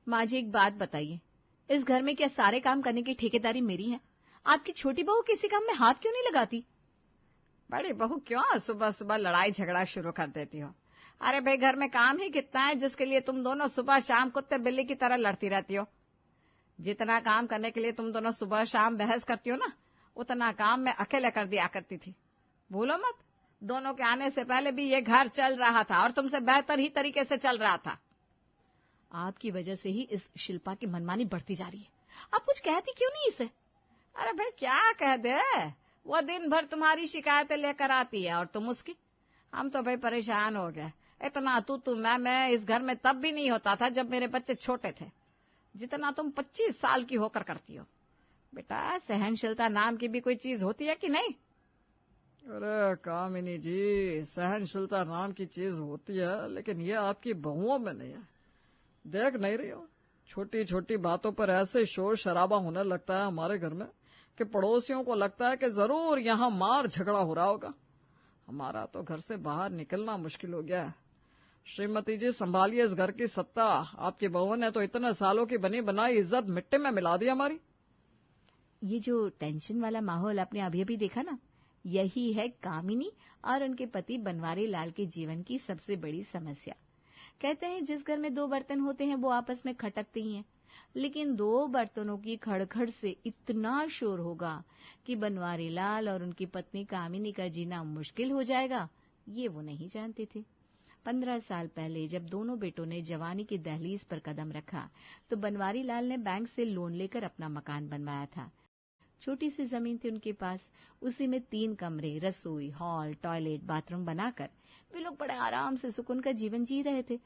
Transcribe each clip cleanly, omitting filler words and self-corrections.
माँ जी एक बात बताइए, इस घर में क्या सारे काम करने की ठेकेदारी मेरी है? आपकी छोटी बहू किसी काम में हाथ क्यों नहीं लगाती? बड़ी बहू क्यों सुबह सुबह लड़ाई झगड़ा शुरू कर देती हो? अरे भाई, घर में काम ही कितना है जिसके लिए तुम दोनों सुबह शाम कुत्ते बिल्ली की तरह लड़ती रहती हो? जितना काम करने के लिए तुम दोनों सुबह शाम बहस करती हो ना, उतना काम मैं अकेले कर दिया करती थी। भूलो मत, दोनों के आने से पहले भी ये घर चल रहा था और तुमसे बेहतर ही तरीके से चल रहा था। आपकी वजह से ही इस शिल्पा की मनमानी बढ़ती जा रही है। आप कुछ कहती क्यों नहीं इसे? अरे भाई क्या कह दे, वो दिन भर तुम्हारी शिकायतें लेकर आती है और तुम उसकी। हम तो भाई परेशान हो गए। इतना तू मैं इस घर में तब भी नहीं होता था जब मेरे बच्चे छोटे थे, जितना तुम 25 साल की होकर करती हो। बेटा, सहनशीलता नाम की भी कोई चीज होती है कि नहीं? अरे कामिनी जी, सहनशीलता नाम की चीज होती है, लेकिन ये आपकी बहुओं में नहीं है। देख नहीं रही हो, छोटी छोटी बातों पर ऐसे शोर शराबा होने लगता है हमारे घर में कि पड़ोसियों को लगता है कि जरूर यहाँ मार झगड़ा हो रहा होगा। हमारा तो घर से बाहर निकलना मुश्किल हो गया है। श्रीमती जी, संभालिए इस घर की सत्ता। आपकी बहू ने तो इतने सालों की बनी बनाई इज्जत मिट्टी में मिला दी हमारी। ये जो टेंशन वाला माहौल आपने अभी अभी देखा ना, यही है कामिनी और उनके पति बनवारी लाल के जीवन की सबसे बड़ी समस्या। कहते हैं जिस घर में दो बर्तन होते हैं वो आपस में खटकते ही हैं, लेकिन दो बर्तनों की खड़खड़ से इतना शोर होगा कि बनवारी लाल और उनकी पत्नी कामिनी का जीना मुश्किल हो जाएगा, ये वो नहीं जानते थे। 15 साल पहले जब दोनों बेटों ने जवानी की दहलीज पर कदम रखा तो बनवारी लाल ने बैंक से लोन लेकर अपना मकान बनवाया था। छोटी सी जमीन थी उनके पास, उसी में 3 कमरे, रसोई, हॉल, टॉयलेट, बाथरूम बनाकर वे लोग बड़े आराम से सुकून का जीवन जी रहे थे।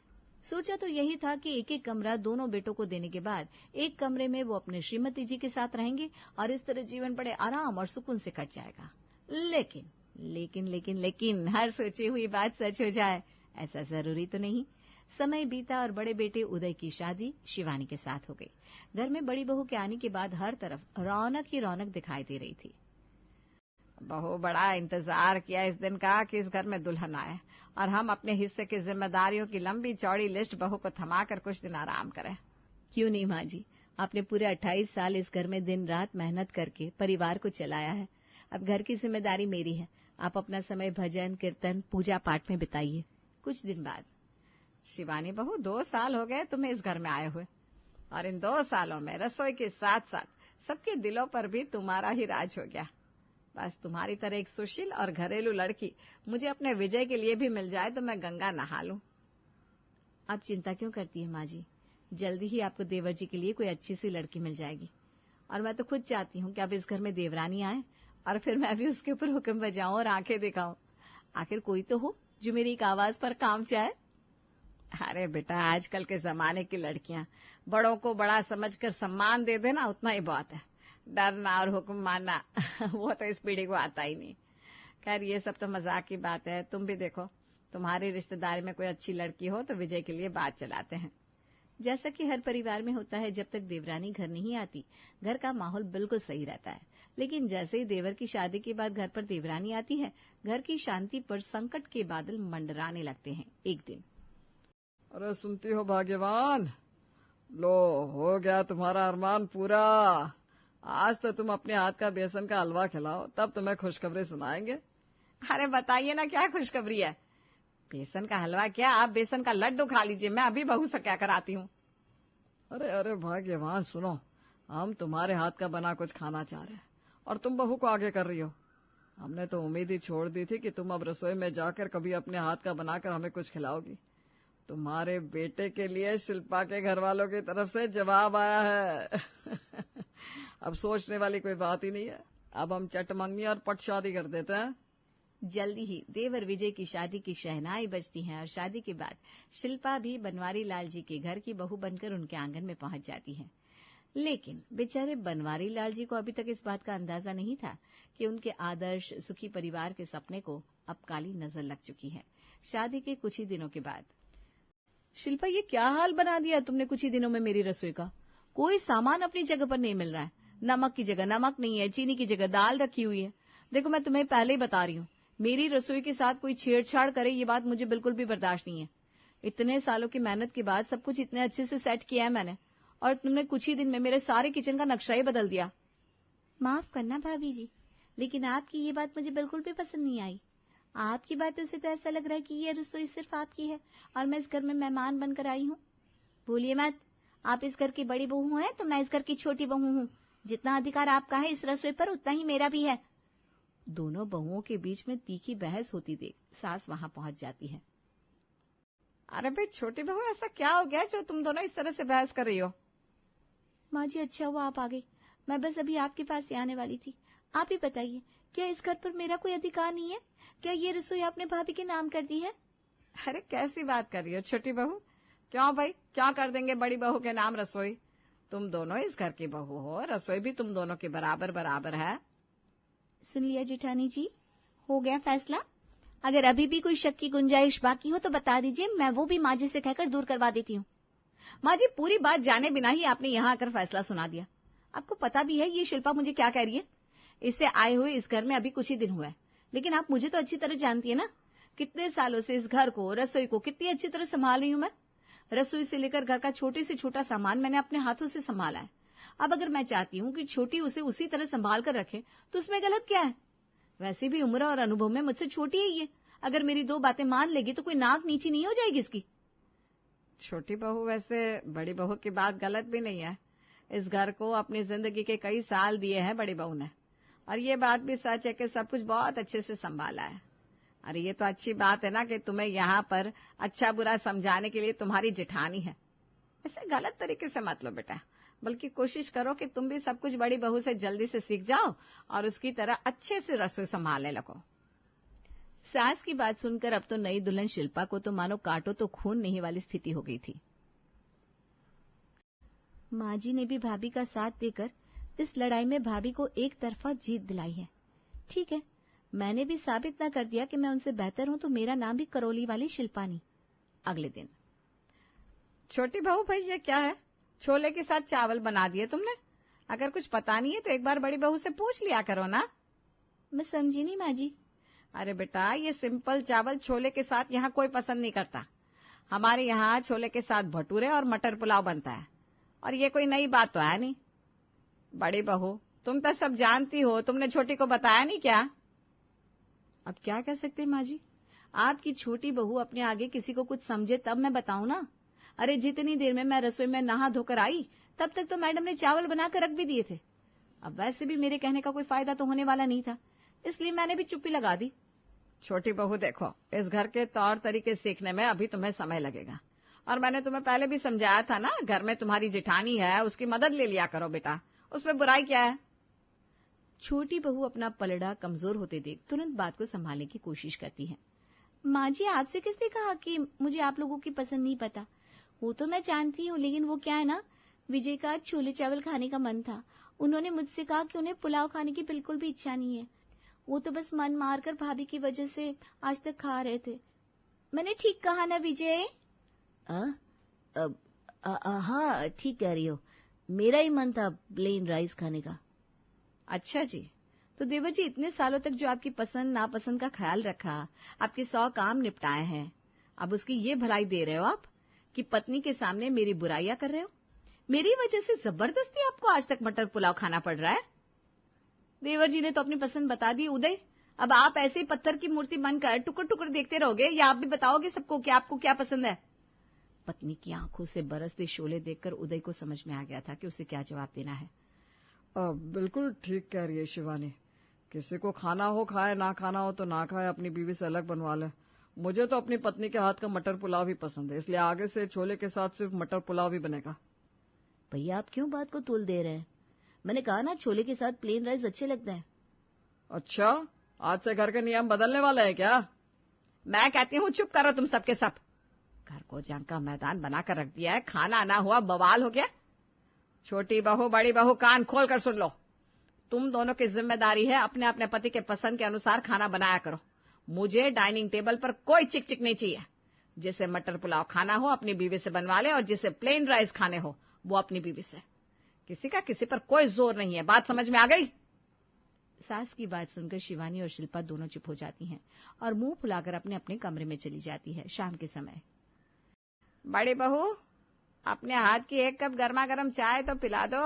सोचा तो यही था कि एक एक कमरा दोनों बेटों को देने के बाद एक कमरे में वो अपने श्रीमती जी के साथ रहेंगे और इस तरह जीवन बड़े आराम और सुकून से कट जाएगा। लेकिन लेकिन लेकिन लेकिन हर सोची हुई बात सच हो जाए ऐसा जरूरी तो नहीं। समय बीता और बड़े बेटे उदय की शादी शिवानी के साथ हो गई। घर में बड़ी बहू के आने के बाद हर तरफ रौनक ही रौनक दिखाई दे रही थी। बहू, बड़ा इंतजार किया इस दिन का कि इस घर में दुल्हन आए और हम अपने हिस्से की जिम्मेदारियों की लंबी चौड़ी लिस्ट बहू को थमाकर कुछ दिन आराम करें। क्यों नहीं माँ जी, आपने पूरे 28 साल इस घर में दिन रात मेहनत करके परिवार को चलाया है। अब घर की जिम्मेदारी मेरी है। आप अपना समय भजन कीर्तन पूजा पाठ में बिताइए। कुछ दिन बाद, शिवानी बहू, 2 साल हो गए तुम्हें इस घर में आए हुए और इन 2 सालों में रसोई के साथ साथ सबके दिलों पर भी तुम्हारा ही राज हो गया। बस तुम्हारी तरह एक सुशील और घरेलू लड़की मुझे अपने विजय के लिए भी मिल जाए तो मैं गंगा नहा लूं। आप चिंता क्यों करती है माँ जी, जल्दी ही आपको देवर जी के लिए कोई अच्छी सी लड़की मिल जाएगी। और मैं तो खुद चाहती हूँ कि अब इस घर में देवरानी आए और फिर मैं भी उसके ऊपर हुक्म बजाऊं और आंखें दिखाऊं। आखिर कोई तो हो जो मेरी एक आवाज पर काम चाहे। अरे बेटा, आजकल के जमाने की लड़कियां बड़ों को बड़ा समझकर सम्मान दे देना उतना ही बहुत है। डरना और हुक्म मानना वो तो इस पीढ़ी को आता ही नहीं। खैर, ये सब तो मजाक की बात है। तुम भी देखो, तुम्हारी रिश्तेदारी में कोई अच्छी लड़की हो तो विजय के लिए बात चलाते हैं। जैसा कि हर परिवार में होता है, जब तक देवरानी घर नहीं आती घर का माहौल बिल्कुल सही रहता है, लेकिन जैसे ही देवर की शादी के बाद घर पर देवरानी आती है, घर की शांति पर संकट के बादल मंडराने लगते हैं। एक दिन, अरे सुनती हो भाग्यवान, लो हो गया तुम्हारा अरमान पूरा। आज तो तुम अपने हाथ का बेसन का हलवा खिलाओ, तब तुम्हें खुशखबरी सुनाएंगे। अरे बताइए ना, क्या खुशखबरी है? बेसन का हलवा क्या, आप बेसन का लड्डू खा लीजिए, मैं अभी बहू से क्या कराती हूँ। अरे अरे भाग्यवान, सुनो, हम तुम्हारे हाथ का बना कुछ खाना चाह रहे हैं और तुम बहू को आगे कर रही हो। हमने तो उम्मीद ही छोड़ दी थी कि तुम अब रसोई में जाकर कभी अपने हाथ का बनाकर हमें कुछ खिलाओगी। तुम्हारे बेटे के लिए शिल्पा के घर वालों की तरफ से जवाब आया है। अब सोचने वाली कोई बात ही नहीं है। अब हम चट मंगनी और पट शादी कर देते हैं। जल्दी ही देवर विजय की शादी की शहनाई बजती है और शादी के बाद शिल्पा भी बनवारी लाल जी के घर की बहू बनकर उनके आंगन में पहुंच जाती है। लेकिन बेचारे बनवारी लाल जी को अभी तक इस बात का अंदाजा नहीं था कि उनके आदर्श सुखी परिवार के सपने को अब काली नजर लग चुकी है। शादी के कुछ ही दिनों के बाद, शिल्पा, ये क्या हाल बना दिया तुमने कुछ ही दिनों में मेरी रसोई का। कोई सामान अपनी जगह पर नहीं मिल रहा है। नमक की जगह नमक नहीं है, चीनी की जगह दाल रखी हुई है। देखो, मैं तुम्हें पहले ही बता रही हूँ, मेरी रसोई के साथ कोई छेड़छाड़ करे ये बात मुझे बिल्कुल भी बर्दाश्त नहीं है। इतने सालों की मेहनत के बाद सब कुछ इतने अच्छे से सेट किया है मैंने, और तुमने कुछ ही दिन में मेरे सारे किचन का नक्शा ही बदल दिया। माफ करना भाभी जी, लेकिन आपकी ये बात मुझे बिल्कुल भी पसंद नहीं आई। आपकी बातों से तो ऐसा लग रहा है कि ये रसोई सिर्फ आपकी है और मैं इस घर में मेहमान बनकर आई हूँ। भूलिए मत, आप इस घर की बड़ी बहू हैं तो मैं इस घर की छोटी बहू हूँ। जितना अधिकार आपका है इस रसोई पर उतना ही मेरा भी है। दोनों बहुओं के बीच में तीखी बहस होती देख सास वहां पहुंच जाती है। अरे भाई छोटी बहू, ऐसा क्या हो गया जो तुम दोनों इस तरह से बहस कर रही हो? माँ जी, अच्छा हुआ आप आ गई। मैं बस अभी आपके पास ही आने वाली थी। आप ही बताइए, क्या इस घर पर मेरा कोई अधिकार नहीं है? क्या ये रसोई आपने भाभी के नाम कर दी है? अरे कैसी बात कर रही हो छोटी बहू? क्यों भाई, क्या कर देंगे बड़ी बहू के नाम रसोई? तुम दोनों इस घर की बहू हो, रसोई भी तुम दोनों के बराबर बराबर है। सुन लिया जेठानी जी, हो गया फैसला। अगर अभी भी कोई शक की गुंजाइश बाकी हो तो बता दीजिए, मैं वो भी माँ जी से कहकर दूर करवा देती हूँ। माँ जी, पूरी बात जाने बिना ही आपने यहाँ आकर फैसला सुना दिया। आपको पता भी है ये शिल्पा मुझे क्या कह रही है? इससे आए हुए इस घर में अभी कुछ ही दिन हुआ है, लेकिन आप मुझे तो अच्छी तरह जानती है ना। कितने सालों से इस घर को, रसोई को कितनी अच्छी तरह संभाल रही हूँ मैं। रसोई से लेकर घर का छोटे से छोटा सामान मैंने अपने हाथों से संभाला है। अब अगर मैं चाहती हूँ कि छोटी उसे उसी तरह संभाल कर रखे तो उसमें गलत क्या है? वैसे भी उम्र और अनुभव में मुझसे छोटी है ये। अगर मेरी दो बातें मान लेगी तो कोई नाक नीची नहीं हो जाएगी इसकी। छोटी बहू, वैसे बड़ी बहू की बात गलत भी नहीं है। इस घर को अपनी जिंदगी के कई साल दिए हैं बड़ी बहू ने, और ये बात भी सच है कि सब कुछ बहुत अच्छे से संभाला है। अरे ये तो अच्छी बात है ना कि तुम्हें यहाँ पर अच्छा बुरा समझाने के लिए तुम्हारी जेठानी है। ऐसे गलत तरीके से मत लो बेटा, बल्कि कोशिश करो कि तुम भी सब कुछ बड़ी बहू से जल्दी से सीख जाओ और उसकी तरह अच्छे से रसोई संभालने लगो। सास की बात सुनकर अब तो नई दुल्हन शिल्पा को तो मानो काटो तो खून नहीं वाली स्थिति हो गई थी। माँ जी ने भी भाभी का साथ देकर इस लड़ाई में भाभी को एक तरफा जीत दिलाई है। ठीक है, मैंने भी साबित न कर दिया कि मैं उनसे बेहतर हूं तो मेरा नाम भी करौली वाली शिल्पा नहीं। अगले दिन, छोटी बहू भाई, ये क्या है? छोले के साथ चावल बना दिए तुमने। अगर कुछ पता नहीं है तो एक बार बड़ी बहू से पूछ लिया करो ना। मैं समझी नहीं माँ जी। अरे बेटा, ये सिंपल चावल छोले के साथ यहाँ कोई पसंद नहीं करता। हमारे यहाँ छोले के साथ भटूरे और मटर पुलाव बनता है, और ये कोई नई बात तो है नहीं। बड़ी बहू, तुम तो सब जानती हो, तुमने छोटी को बताया नहीं क्या? अब क्या कह सकते हैं माँ जी? आपकी छोटी बहू अपने आगे किसी को कुछ समझे तब मैं बताऊं ना। अरे जितनी देर में मैं रसोई में नहा धोकर आई तब तक तो मैडम ने चावल बनाकर रख भी दिए थे। अब वैसे भी मेरे कहने का कोई फायदा तो होने वाला नहीं था, इसलिए मैंने भी चुप्पी लगा दी। छोटी बहू देखो, इस घर के तौर तरीके सीखने में अभी तुम्हें समय लगेगा, और मैंने तुम्हें पहले भी समझाया था ना, घर में तुम्हारी जेठानी है, उसकी मदद ले लिया करो बेटा, उसमें बुराई क्या है? छोटी बहू अपना पलड़ा कमजोर होते देख तुरंत बात को संभालने की कोशिश करती है। माँ जी, आपसे किसने कहा कि मुझे आप लोगों की पसंद नहीं पता? वो तो मैं जानती हूँ, लेकिन वो क्या है ना, विजय का छोले चावल खाने का मन था। उन्होंने मुझसे कहा कि उन्हें पुलाव खाने की बिल्कुल भी इच्छा नहीं है। वो तो बस मन मारकर भाभी की वजह से आज तक खा रहे थे। मैंने ठीक कहा ना विजय? हाँ, ठीक कह रही हो। मेरा ही मन था प्लेन राइस खाने का। अच्छा जी, तो देवर जी, इतने सालों तक जो आपकी पसंद नापसंद का ख्याल रखा, आपके 100 काम निपटाए हैं, अब उसकी ये भलाई दे रहे हो आप कि पत्नी के सामने मेरी बुराइयां कर रहे हो? मेरी वजह से जबरदस्ती आपको आज तक मटर पुलाव खाना पड़ रहा है? देवर जी ने तो अपनी पसंद बता दी उदय, अब आप ऐसे ही पत्थर की मूर्ति बनकर टुकड़ टुकड़ देखते रहोगे या आप भी बताओगे सबको कि आपको क्या पसंद है? पत्नी की आंखों से बरसते शोले देखकर उदय को समझ में आ गया था कि उसे क्या जवाब देना है। बिल्कुल ठीक कह रही है शिवानी। किसी को खाना हो खाए, ना खाना हो तो ना खाए, अपनी बीवी से अलग बनवा ले। मुझे तो अपनी पत्नी के हाथ का मटर पुलाव ही पसंद है, इसलिए आगे से छोले के साथ सिर्फ मटर पुलाव ही बनेगा। भैया, आप क्यों बात को तोल दे रहे हैं? मैंने कहा ना, छोले के साथ प्लेन राइस अच्छे लगते हैं। अच्छा, आज से घर के नियम बदलने वाले हैं क्या? मैं कहती हूँ चुप करो तुम सबके सब। घर को जंग का मैदान बनाकर रख दिया है, खाना ना हुआ बवाल हो गया। छोटी बहू बड़ी बहू, कान खोल कर सुन लो। तुम दोनों की जिम्मेदारी है अपने अपने पति के पसंद के अनुसार खाना बनाया करो। मुझे डाइनिंग टेबल पर कोई चिक चिक नहीं चाहिए। जिसे मटर पुलाव खाना हो अपनी बीवी से बनवा ले, और जिसे प्लेन राइस खाने हो वो अपनी बीवी से। किसी का किसी पर कोई जोर नहीं है। बात समझ में आ गई? सास की बात सुनकर शिवानी और शिल्पा दोनों चुप हो जाती हैं और मुंह फुलाकर अपने अपने कमरे में चली जाती है। शाम के समय, बड़ी बहू, अपने हाथ की 1 कप गर्मा गर्म चाय तो पिला दो।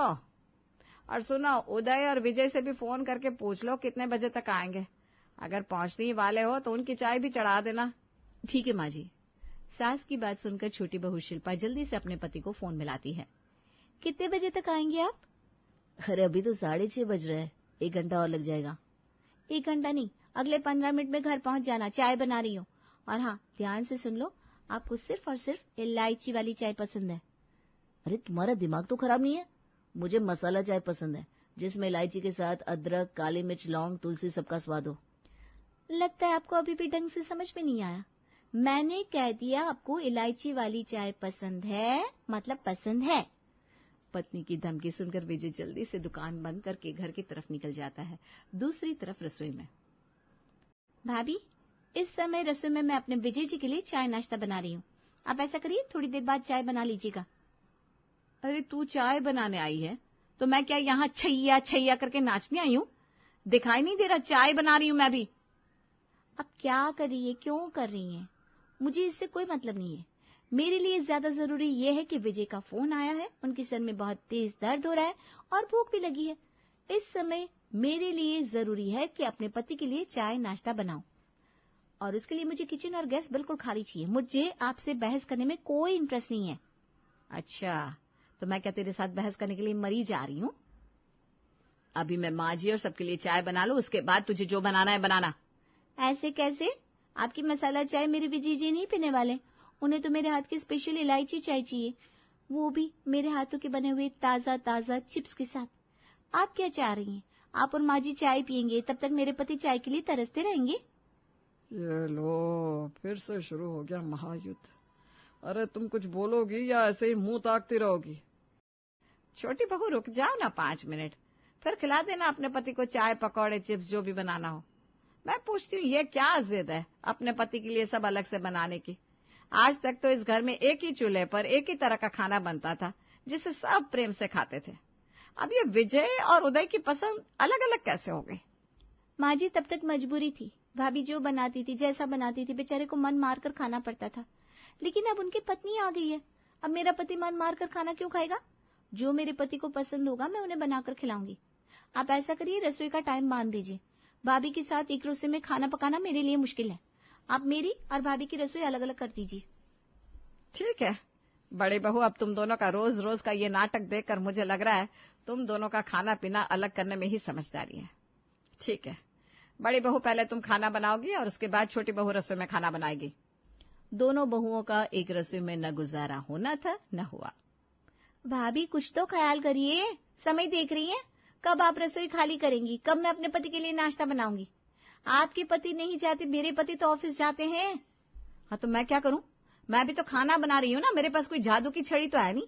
और सुनो, उदय और विजय से भी फोन करके पूछ लो कितने बजे तक आएंगे। अगर पहुंचने ही वाले हो तो उनकी चाय भी चढ़ा देना। ठीक है माँ जी। सास की बात सुनकर छोटी बहू शिल्पा जल्दी से अपने पति को फोन मिलाती है। कितने बजे तक आएंगे आप? अरे अभी तो 6:30 बज रहे हैं, 1 घंटा और लग जाएगा। 1 घंटा नहीं, अगले 15 मिनट में घर पहुंच जाना, चाय बना रही हूँ। और हाँ, ध्यान से सुन लो, आपको सिर्फ और सिर्फ इलायची वाली चाय पसंद है। अरे तुम्हारा दिमाग तो खराब नहीं है? मुझे मसाला चाय पसंद है, जिसमें इलायची के साथ अदरक, काली मिर्च, लौंग, तुलसी सबका स्वाद हो। लगता है आपको अभी भी ढंग से समझ में नहीं आया। मैंने कह दिया आपको इलायची वाली चाय पसंद है, मतलब पसंद है। पत्नी की धमकी सुनकर विजय जल्दी से दुकान बंद करके घर की तरफ निकल जाता है। दूसरी तरफ रसोई में, भाभी इस समय रसोई में मैं अपने विजय जी के लिए चाय नाश्ता बना रही हूँ। आप ऐसा करिए, थोड़ी देर बाद चाय बना लीजिएगा। अरे तू चाय बनाने आई है तो मैं क्या यहाँ छैया छैया करके नाचने आई हूँ? दिखाई नहीं दे रहा चाय बना रही हूँ मैं भी। अब क्या करिए, क्यों कर रही हैं? मुझे इससे कोई मतलब नहीं है। मेरे लिए ज्यादा जरूरी ये है कि विजय का फोन आया है, उनके सर में बहुत तेज दर्द हो रहा है और भूख भी लगी है। इस समय मेरे लिए जरूरी है कि अपने पति के लिए चाय नाश्ता बनाऊं, और उसके लिए मुझे किचन और गैस बिल्कुल खाली चाहिए। मुझे आपसे बहस करने में कोई इंटरेस्ट नहीं है। अच्छा, तो मैं क्या तेरे साथ बहस करने के लिए मरी जा रही हूँ? अभी मैं माँ जी और सबके लिए चाय बना लूं, उसके बाद तुझे जो बनाना है बनाना। ऐसे कैसे? आपकी मसाला चाय मेरे विजय जी नहीं पीने वाले। उन्हें तो मेरे हाथ की स्पेशल इलायची चाय चाहिए, वो भी मेरे हाथों के बने हुए ताजा ताजा चिप्स के साथ। आप क्या चाह रही हैं? आप और माँ जी चाय पियेंगे, तब तक मेरे पति चाय के लिए तरसते रहेंगे। ये लो, फिर से शुरू हो गया महायुद्ध। अरे तुम कुछ बोलोगी या ऐसे ही मुंह ताकती रहोगी? छोटी बहू रुक जाओ ना 5 मिनट, फिर खिला देना अपने पति को चाय, पकौड़े, चिप्स जो भी बनाना हो। मैं पूछती हूँ, ये क्या जिद है अपने पति के लिए सब अलग से बनाने की? आज तक तो इस घर में एक ही चूल्हे पर एक ही तरह का खाना बनता था, जिसे सब प्रेम से खाते थे। अब ये विजय और उदय की पसंद अलग अलग कैसे हो गई? माँ जी तब तक मजबूरी थी। भाभी जो बनाती थी, जैसा बनाती थी, बेचारे को मन मार कर खाना पड़ता था। लेकिन अब उनकी पत्नी आ गई है, अब मेरा पति मन मार कर खाना क्यों खाएगा? जो मेरे पति को पसंद होगा मैं उन्हें बनाकर खिलाऊंगी। आप ऐसा करिए, रसोई का टाइम बांध दीजिए। भाभी के साथ एक रसोई में खाना पकाना मेरे लिए मुश्किल है। आप मेरी और भाभी की रसोई अलग अलग कर दीजिए। ठीक है बड़ी बहू, अब तुम दोनों का रोज रोज का ये नाटक देखकर मुझे लग रहा है तुम दोनों का खाना पीना अलग करने में ही समझदारी है। ठीक है बड़ी बहू, पहले तुम खाना बनाओगी और उसके बाद छोटी बहू रसोई में खाना बनाएगी। दोनों बहुओं का एक रसोई में न गुजारा होना था न हुआ। भाभी कुछ तो ख्याल करिए, समय देख रही हैं? कब आप रसोई खाली करेंगी? कब मैं अपने पति के लिए नाश्ता बनाऊंगी? आपके पति नहीं जाते, मेरे पति तो ऑफिस जाते हैं। हाँ तो मैं क्या करूं? मैं भी तो खाना बना रही हूँ ना, मेरे पास कोई जादू की छड़ी तो है नहीं।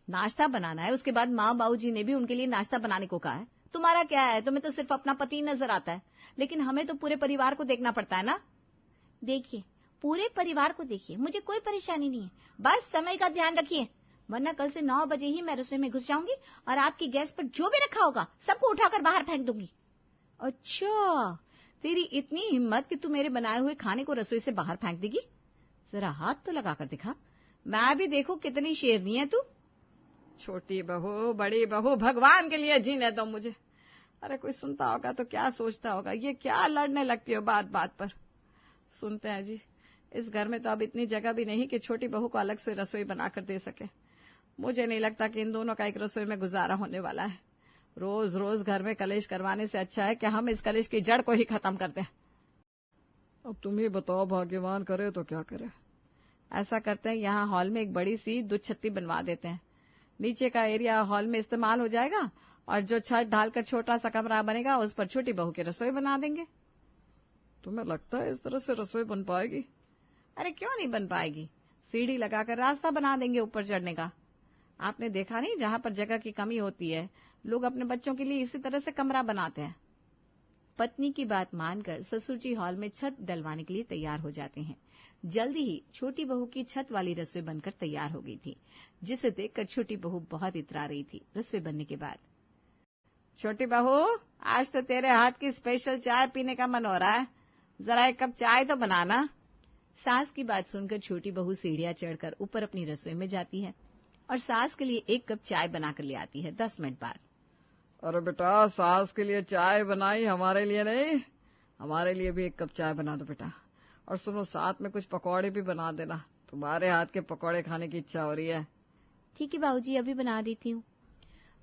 नाश्ता बनाना है, उसके बाद माँ बाबूजी ने भी उनके लिए नाश्ता बनाने को कहा है। तुम्हारा क्या है, तुम्हें तो सिर्फ अपना पति नजर आता है, लेकिन हमें तो पूरे परिवार को देखना पड़ता है ना। देखिए, पूरे परिवार को देखिए, मुझे कोई परेशानी नहीं है, बस समय का ध्यान रखिए, वरना कल से 9 बजे ही मैं रसोई में घुस जाऊंगी और आपकी गैस पर जो भी रखा होगा सबको उठाकर बाहर फेंक दूंगी। अच्छा, तेरी इतनी हिम्मत कि तू मेरे बनाए हुए खाने को रसोई से बाहर फेंक देगी? जरा हाथ तो लगा कर दिखा, मैं भी देखूं कितनी शेरनी है तू। छोटी बहू, बड़ी बहू, भगवान के लिए जीने दो मुझे। अरे कोई सुनता होगा तो क्या सोचता होगा, ये क्या लड़ने लगती हो बात बात पर। सुनते हैं जी, इस घर में तो अब इतनी जगह भी नहीं कि छोटी बहू को अलग से रसोई बनाकर दे सके। मुझे नहीं लगता कि इन दोनों का एक रसोई में गुजारा होने वाला है। रोज रोज घर में कलेश करवाने से अच्छा है कि हम इस कलेश की जड़ को ही खत्म कर दें। अब तुम ही बताओ, भाग्यवान करे तो क्या करे। ऐसा करते हैं, यहाँ हॉल में एक बड़ी सी दुछत्ती बनवा देते हैं। नीचे का एरिया हॉल में इस्तेमाल हो जाएगा और जो छत ढालकर छोटा सा कमरा बनेगा उस पर छोटी बहू की रसोई बना देंगे। तुम्हें लगता है इस तरह से रसोई बन पाएगी? अरे क्यों नहीं बन पाएगी, सीढ़ी लगाकर रास्ता बना देंगे ऊपर चढ़ने का। आपने देखा नहीं, जहां पर जगह की कमी होती है लोग अपने बच्चों के लिए इसी तरह से कमरा बनाते हैं। पत्नी की बात मानकर ससुर जी हॉल में छत डलवाने के लिए तैयार हो जाते हैं। जल्दी ही छोटी बहू की छत वाली रसोई बनकर तैयार हो गई थी, जिसे देखकर छोटी बहू बहुत इतरा रही थी। रसोई बनने के बाद, छोटी बहू, आज तो तेरे हाथ की स्पेशल चाय पीने का मन हो रहा है, जरा 1 कप चाय तो बनाना। सास की बात सुनकर छोटी बहू सीढ़ियां चढ़कर ऊपर अपनी रसोई में जाती है। और सास के लिए 1 कप चाय बनाकर ले आती है 10 मिनट बाद। अरे बेटा, सास के लिए चाय बनाई, हमारे लिए नहीं। हमारे लिए भी 1 कप चाय बना दो बेटा। और सुनो, साथ में कुछ पकौड़े भी बना देना, तुम्हारे हाथ के पकौड़े खाने की इच्छा हो रही है। ठीक है बाबूजी, अभी बना देती हूँ।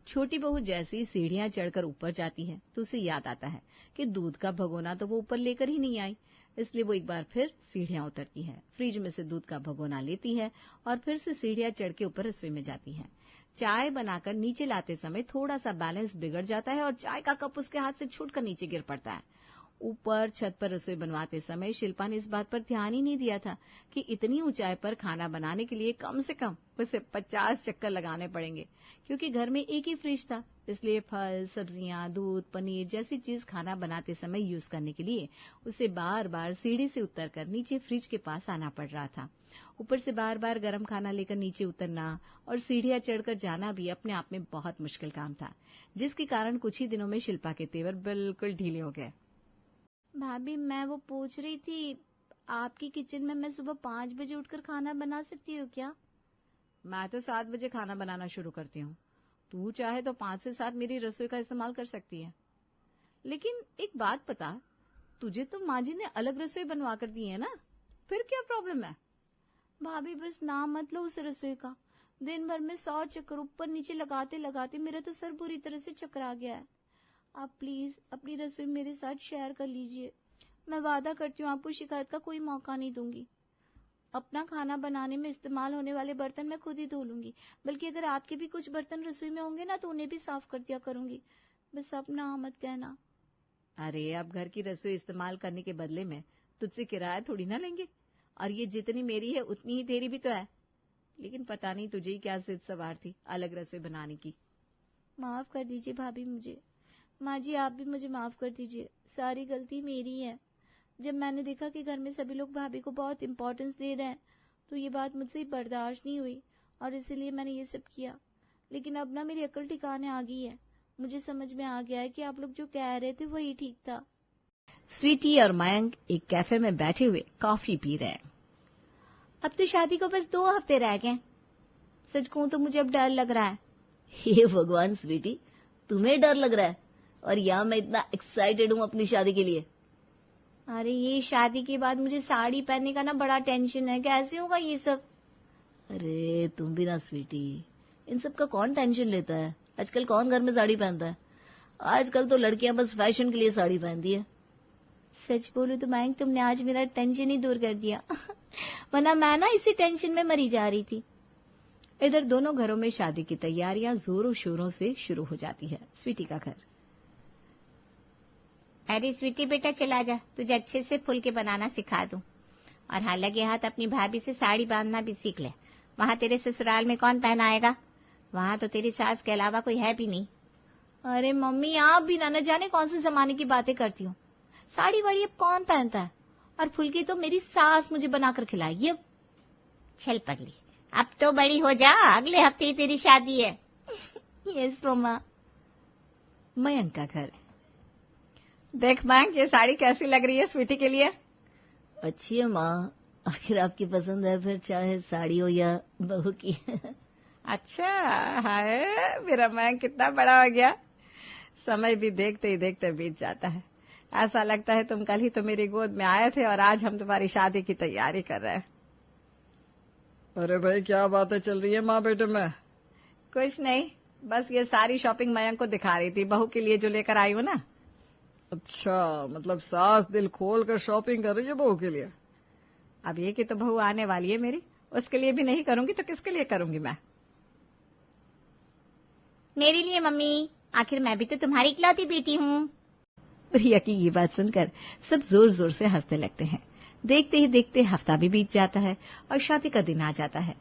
छोटी बहू जैसे ही सीढ़ियां चढ़कर ऊपर जाती है तो उसे याद आता है कि दूध का भगोना तो वो ऊपर लेकर ही नहीं आई, इसलिए वो एक बार फिर सीढ़ियां उतरती है, फ्रिज में से दूध का भगोना लेती है और फिर से सीढ़ियां चढ़ के ऊपर रसोई में जाती है। चाय बनाकर नीचे लाते समय थोड़ा सा बैलेंस बिगड़ जाता है और चाय का कप उसके हाथ से छूटकर नीचे गिर पड़ता है। ऊपर छत पर रसोई बनवाते समय शिल्पा ने इस बात पर ध्यान ही नहीं दिया था कि इतनी ऊंचाई पर खाना बनाने के लिए कम से कम उसे 50 चक्कर लगाने पड़ेंगे, क्योंकि घर में एक ही फ्रिज था, इसलिए फल, सब्जियां, दूध, पनीर जैसी चीज खाना बनाते समय यूज करने के लिए उसे बार बार सीढ़ी से उतरकर नीचे फ्रिज के पास आना पड़ रहा था। ऊपर से बार बार गर्म खाना लेकर नीचे उतरना और सीढ़ियां चढ़कर जाना भी अपने आप में बहुत मुश्किल काम था, जिसके कारण कुछ ही दिनों में शिल्पा के तेवर बिल्कुल ढीले हो गए। भाभी, मैं वो पूछ रही थी, आपकी किचन में मैं सुबह 5 बजे उठकर खाना बना सकती हूँ क्या? मैं तो 7 बजे खाना बनाना शुरू करती हूँ। तू चाहे तो 5 से 7 मेरी रसोई का इस्तेमाल कर सकती है। लेकिन एक बात बता, तुझे तो माँ जी ने अलग रसोई बनवा कर दी है ना, फिर क्या प्रॉब्लम है? भाभी, बस नाम मत लो उस रसोई का। दिन भर में 100 चक्कर ऊपर नीचे लगाते लगाते मेरा तो सर बुरी तरह से चकरा गया है। आप प्लीज अपनी रसोई मेरे साथ शेयर कर लीजिए। मैं वादा करती हूँ आपको शिकायत का कोई मौका नहीं दूंगी। अपना खाना बनाने में इस्तेमाल होने वाले बर्तन मैं खुद ही धो लूंगी, बल्कि अगर आपके भी कुछ बर्तन रसोई में होंगे ना तो उन्हें भी साफ कर दिया करूंगी। बस अपना मत कहना। अरे, अब घर की रसोई इस्तेमाल करने के बदले में तुझसे किराया थोड़ी ना लेंगे, और ये जितनी मेरी है उतनी ही तेरी भी तो है। लेकिन पता नहीं तुझे ही क्या जिद सवार थी अलग रसोई बनाने की। माफ कर दीजिए भाभी मुझे। माँ जी, आप भी मुझे माफ कर दीजिए, सारी गलती मेरी है। जब मैंने देखा कि घर में सभी लोग भाभी को बहुत इम्पोर्टेंस दे रहे हैं तो ये बात मुझसे बर्दाश्त नहीं हुई और इसीलिए मैंने ये सब किया। लेकिन अब ना मेरी अकल ठिकाने आ गई है, मुझे समझ में आ गया है कि आप लोग जो कह रहे थे वही ठीक था। स्वीटी और मयंक एक कैफे में बैठे हुए कॉफी पी रहे हैं। अब तो शादी को बस 2 हफ्ते रह गए। सच कहूं तो मुझे अब डर लग रहा है। हे भगवान स्वीटी, तुम्हें डर लग रहा है और यहाँ मैं इतना एक्साइटेड हूँ अपनी शादी के लिए। अरे, ये शादी के बाद मुझे साड़ी पहनने का ना बड़ा टेंशन है, कैसे होगा ये सब? अरे तुम भी ना स्वीटी, इन सब का कौन टेंशन लेता है? आजकल कौन घर में साड़ी पहनता है? आजकल तो लड़कियां बस फैशन के लिए साड़ी पहनती है। सच बोलूं तो मयंक, तुमने आज मेरा टेंशन ही दूर कर दिया वरना मैं ना इसी टेंशन में मरी जा रही थी। इधर दोनों घरों में शादी की तैयारियां जोरों शोरों से शुरू हो जाती है। स्वीटी का घर। अरे स्वीटी बेटा, चला जा, तुझे अच्छे से फुल के बनाना सिखा दूं। और हाँ, लगे हाथ अपनी भाभी से साड़ी बांधना भी सीख ले। वहां तेरे ससुराल में कौन पहनाएगा? वहां तो तेरी सास के अलावा कोई है भी नहीं। अरे मम्मी, आप भी ना जाने कौन से जमाने की बातें करती हो। साड़ी वाड़ी अब कौन पहनता है? और फुलकी तो मेरी सास मुझे बनाकर खिलाएगी अब। चल पगली, अब तो बड़ी हो जा, अगले हफ्ते ही तेरी शादी है यस मम्मा। मयंक का घर। देख मयंक, ये साड़ी कैसी लग रही है स्वीटी के लिए? अच्छी है माँ, आखिर आपकी पसंद है फिर, चाहे साड़ी हो या बहू की अच्छा, हाय मेरा मयंक कितना बड़ा हो गया। समय भी देखते ही देखते बीत जाता है। ऐसा लगता है तुम कल ही तो मेरी गोद में आए थे और आज हम तुम्हारी शादी की तैयारी कर रहे हैं। अरे भाई, क्या बातें चल रही है माँ बेटे में? कुछ नहीं, बस ये सारी शॉपिंग मयंक को दिखा रही थी, बहू के लिए जो लेकर आई हूँ ना। अच्छा, मतलब सास दिल खोल कर शॉपिंग कर रही है बहू के लिए? अब ये कि तो बहू आने वाली है मेरी, उसके लिए भी नहीं करूंगी तो किसके लिए करूंगी मैं? मेरे लिए मम्मी, आखिर मैं भी तो तुम्हारी इकलौती बेटी हूँ। प्रिया की ये बात सुनकर सब जोर जोर से हंसने लगते हैं। देखते ही देखते हफ्ता भी बीत जाता है और शादी का दिन आ जाता है।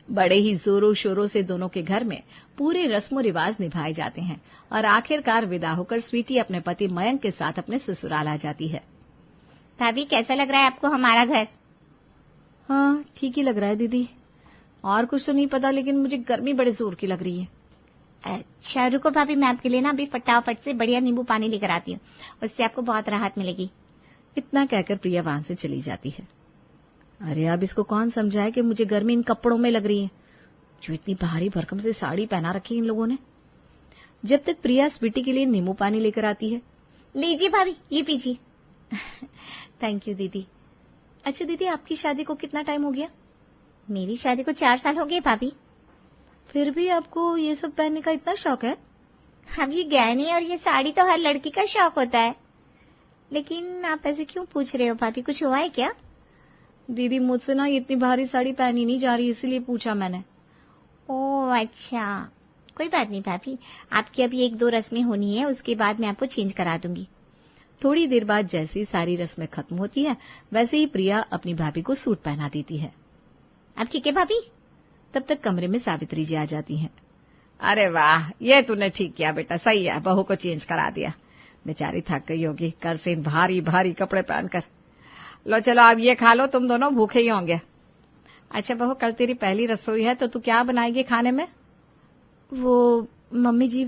बड़े ही जोरों शोरों से दोनों के घर में पूरे रस्मों रिवाज निभाए जाते हैं और आखिरकार विदा होकर स्वीटी अपने पति मयंक के साथ अपने ससुराल आ जाती है। भाभी, कैसा लग रहा है आपको हमारा घर? हाँ, ठीक ही लग रहा है दीदी, और कुछ तो नहीं पता, लेकिन मुझे गर्मी बड़े जोर की लग रही है। अच्छा रुको भाभी, मैं आपके लिए ना अभी फटाफट से बढ़िया नींबू पानी लेकर आती हूँ, उससे आपको बहुत राहत मिलेगी। इतना कहकर प्रिया वहां से चली जाती है। अरे अब इसको कौन समझाए कि मुझे गर्मी इन कपड़ों में लग रही है। जो इतनी भारी भरकम से साड़ी पहना रखी इन लोगों ने। जब तक प्रिया स्वीटी के लिए नींबू पानी लेकर आती है। लीजिए भाभी, ये पीजिए। थैंक यू दीदी। अच्छा दीदी, आपकी शादी को कितना टाइम हो गया? मेरी शादी को 4 साल हो गए भाभी। फिर भी आपको ये सब पहनने का इतना शौक है? अब ये गहने और ये साड़ी तो हर लड़की का शौक होता है। लेकिन आप ऐसे क्यों पूछ रहे हो भाभी, कुछ हुआ है क्या? दीदी, मुझसे ना इतनी भारी साड़ी पहनी नहीं जा रही, इसीलिए पूछा मैंने। ओह अच्छा, कोई बात नहीं भाभी, आपकी अभी 1-2 रस्में होनी है, उसके बाद मैं आपको चेंज करा दूंगी। थोड़ी देर बाद जैसी सारी रस्में खत्म होती है, वैसे ही प्रिया अपनी भाभी को सूट पहना देती है। अब ठीक है भाभी? तब तक कमरे में सावित्री जी आ जाती हैं। अरे वाह, ये तूने ठीक किया बेटा, सही है, बहू को चेंज करा दिया। बेचारी थक गई होगी कल से इन भारी भारी कपड़े पहनकर। लो चलो, अब ये खा लो, तुम दोनों भूखे ही होंगे। अच्छा बहू, कल तेरी पहली रसोई है, तो तू क्या बनाएगी खाने में? वो मम्मी जी।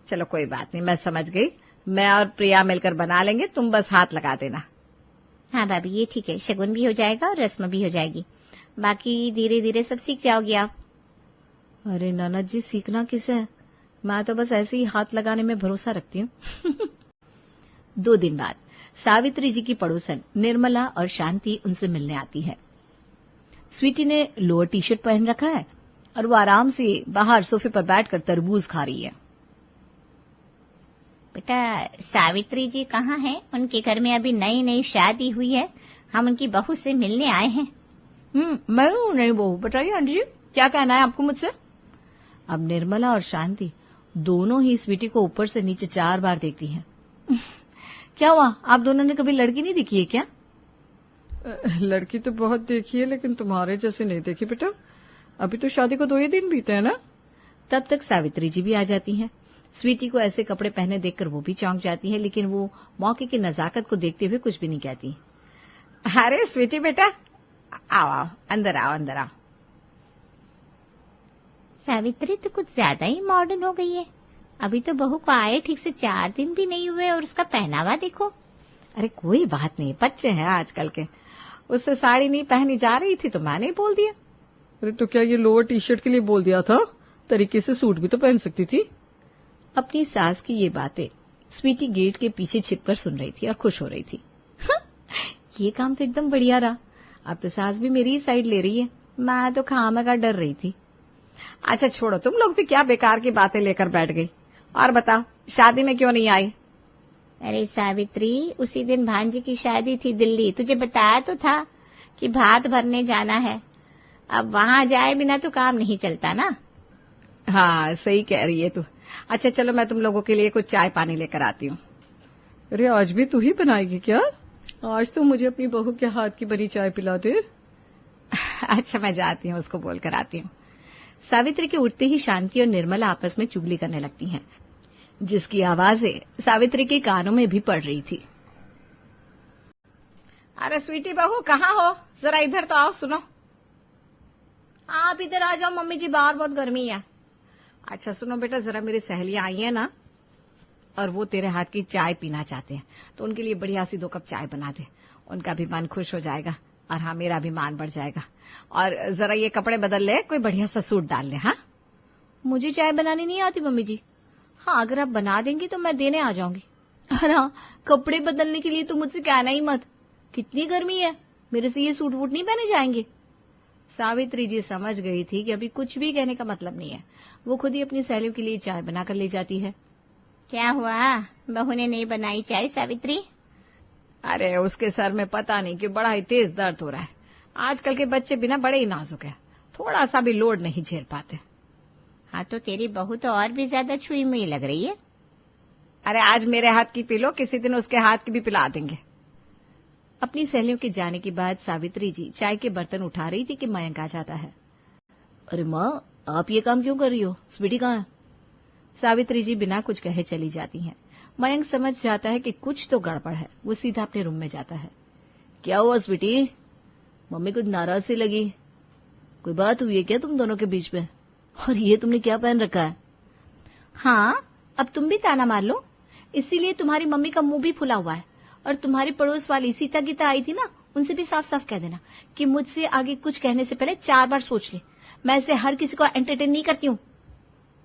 चलो कोई बात नहीं, मैं समझ गई, मैं और प्रिया मिलकर बना लेंगे, तुम बस हाथ लगा देना। हाँ भाभी, ये ठीक है, शगुन भी हो जाएगा और रस्म भी हो जाएगी, बाकी धीरे धीरे सब सीख जाओगी आप। अरे ननद जी, सीखना किसे है, मैं तो बस ऐसे ही हाथ लगाने में भरोसा रखती हूँ। 2 दिन बाद सावित्री जी की पड़ोसन निर्मला और शांति उनसे मिलने आती है। स्वीटी ने लोअर टी शर्ट पहन रखा है और वो आराम से बाहर सोफे पर बैठकर तरबूज खा रही है। बेटा, सावित्री जी कहाँ हैं? उनके घर में अभी नई नई शादी हुई है, हम उनकी बहू से मिलने आए हैं। मैं हूँ नई बहू। बताइए आंटी जी, क्या कहना है आपको मुझसे? अब निर्मला और शांति दोनों ही स्वीटी को ऊपर से नीचे 4 बार देखती हैं। क्या हुआ, आप दोनों ने कभी लड़की नहीं देखी है क्या? लड़की तो बहुत देखी है, लेकिन तुम्हारे जैसे नहीं देखी बेटा। अभी तो शादी को 2 ही दिन बीते हैं ना। तब तक सावित्री जी भी आ जाती हैं। स्वीटी को ऐसे कपड़े पहने देखकर वो भी चौंक जाती है, लेकिन वो मौके की नजाकत को देखते हुए कुछ भी नहीं कहती। अरे स्वीटी बेटा, आओ आओ, अंदर आओ, अंदर आओ। सावित्री तो कुछ ज्यादा ही मॉडर्न हो गई है, अभी तो बहू को आए ठीक से 4 दिन भी नहीं हुए और उसका पहनावा देखो। अरे कोई बात नहीं, बच्चे हैं आजकल के। उससे साड़ी नहीं पहनी जा रही थी तो मैंने ही बोल दिया। अरे तो क्या ये लोअर टी शर्ट के लिए बोल दिया था? तरीके से सूट भी तो पहन सकती थी। अपनी सास की ये बातें स्वीटी गेट के पीछे छिपकर सुन रही थी और खुश हो रही थी। ये काम तो एकदम बढ़िया रहा, अब तो सास भी मेरी ही साइड ले रही है, मैं तो खामखा डर रही थी। अच्छा छोड़ो, तुम लोग भी क्या बेकार की बातें लेकर बैठ गई। और बताओ, शादी में क्यों नहीं आई? अरे सावित्री, उसी दिन भांजी की शादी थी दिल्ली, तुझे बताया तो था कि भात भरने जाना है। अब वहां जाए बिना तो काम नहीं चलता ना। हाँ सही कह रही है तू। अच्छा चलो, मैं तुम लोगों के लिए कुछ चाय पानी लेकर आती हूँ। अरे आज भी तू ही बनाएगी क्या? आज तो मुझे अपनी बहू के हाथ की बनी चाय पिला दे। अच्छा मैं जाती हूँ, उसको बोल कर आती हूँ। सावित्री के उठते ही शांति और निर्मला आपस में चुगली करने लगती हैं, जिसकी आवाजें सावित्री के कानों में भी पड़ रही थी। अरे स्वीटी बहू कहाँ हो, जरा इधर तो आओ, सुनो। आप इधर आ जाओ मम्मी जी, बाहर बहुत गर्मी है। अच्छा सुनो बेटा, जरा मेरी सहेलियां आई है ना, और वो तेरे हाथ की चाय पीना चाहते हैं, तो उनके लिए बढ़िया सी 2 कप चाय बना दे। उनका भी मन खुश हो जाएगा और हाँ, मेरा भी मान बढ़ जाएगा। और जरा ये कपड़े बदल ले, कोई बढ़िया सा सूट डाल ले। हाँ, मुझे चाय बनानी नहीं आती मम्मी जी। हाँ, अगर आप बना देंगी तो मैं देने आ जाऊंगी। अरे हाँ, कपड़े बदलने के लिए तो मुझसे कहना ही मत, कितनी गर्मी है, मेरे से ये सूट वूट नहीं पहने जाएंगे। सावित्री जी समझ गई थी कि अभी कुछ भी कहने का मतलब नहीं है। वो खुद ही अपनी सहेलियों के लिए चाय बनाकर ले जाती है। क्या हुआ, बहू ने नहीं बनाई चाय सावित्री? अरे उसके सर में पता नहीं कि बड़ा ही तेज दर्द हो रहा है। आजकल के बच्चे बिना बड़े ही नाजुक है, थोड़ा सा भी लोड नहीं झेल पाते। हाँ, तो तेरी बहू तो और भी ज्यादा छुई मुई लग रही है। अरे आज मेरे हाथ की पी लो, किसी दिन उसके हाथ की भी पिला देंगे। अपनी सहेलियों के जाने के बाद सावित्री जी चाय के बर्तन उठा रही थी कि मयंक आ जाता है। अरे माँ, आप ये काम क्यों कर रही हो, स्वीटी कहाँ है? सावित्री जी बिना कुछ कहे चली जाती हैं। मयंक समझ जाता है कि कुछ तो गड़बड़ है, वो सीधा अपने रूम में जाता है। क्या हुआ स्वीटी, मम्मी कुछ नाराज सी लगी, कोई बात हुई है क्या तुम दोनों के बीच में? और ये तुमने क्या पहन रखा है? हाँ, अब तुम भी ताना मार लो, इसीलिए तुम्हारी मम्मी का मुंह भी फुला हुआ है। और तुम्हारी पड़ोस वाली सीता गीता आई थी ना, उनसे भी साफ साफ कह देना कि मुझसे आगे कुछ कहने से पहले 4 बार सोच ले, मैं ऐसे हर किसी को एंटरटेन नहीं करती हूँ।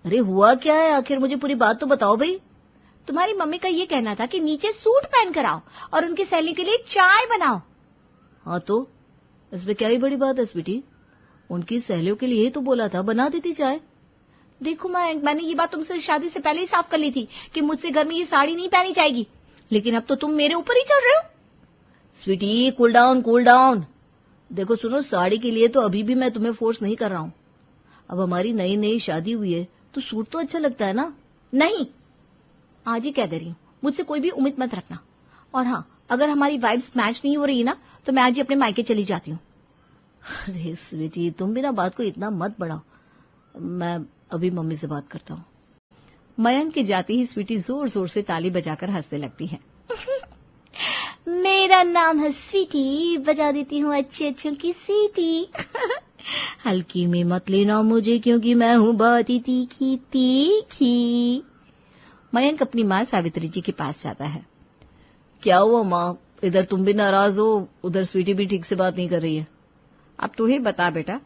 अरे हुआ क्या है आखिर, मुझे पूरी बात तो बताओ भाई। तुम्हारी मम्मी का ये कहना था कि नीचे सूट पहन कर आओ और उनकी सहेली के लिए चाय बनाओ। हाँ तो इसमें क्या ही बड़ी बात है स्वीटी, उनकी सहेलियों के लिए तो बोला था, बना देती चाय। देखो मैंने ये बात तुमसे शादी से पहले ही साफ कर ली थी कि मुझसे घर में ये साड़ी नहीं पहनी जाएगी, लेकिन अब तो तुम मेरे ऊपर ही चढ़ रहे हो। Sweety cool down cool down. देखो सुनो, साड़ी के लिए तो अभी भी मैं तुम्हें फोर्स नहीं कर रहा हूँ। अब हमारी नई नई शादी हुई है तो सूट तो अच्छा लगता है ना। नहीं, आज ही कह दे रही हूँ, मुझसे कोई भी उम्मीद मत रखना। और हाँ, अगर हमारी वाइब्स मैच नहीं हो रही ना तो मैं आज ही अपने मायके चली जाती हूँ। अरे स्वीटी तुम भी ना बात को इतना मत बढ़ाओ, मैं अभी मम्मी से बात करता हूँ। मयंक के जाते ही स्वीटी जोर जोर से ताली बजाकर हंसने लगती है। मेरा नाम है स्वीटी, बजा देती हूँ अच्छे अच्छों की सीटी। हल्की में मत लेना मुझे क्योंकि मैं हूँ बहुत ही तीखी तीखी। मयंक अपनी माँ सावित्री जी के पास जाता है। क्या हुआ माँ, इधर तुम भी नाराज हो, उधर स्वीटी भी ठीक से बात नहीं कर रही है। अब तू ही बता बेटा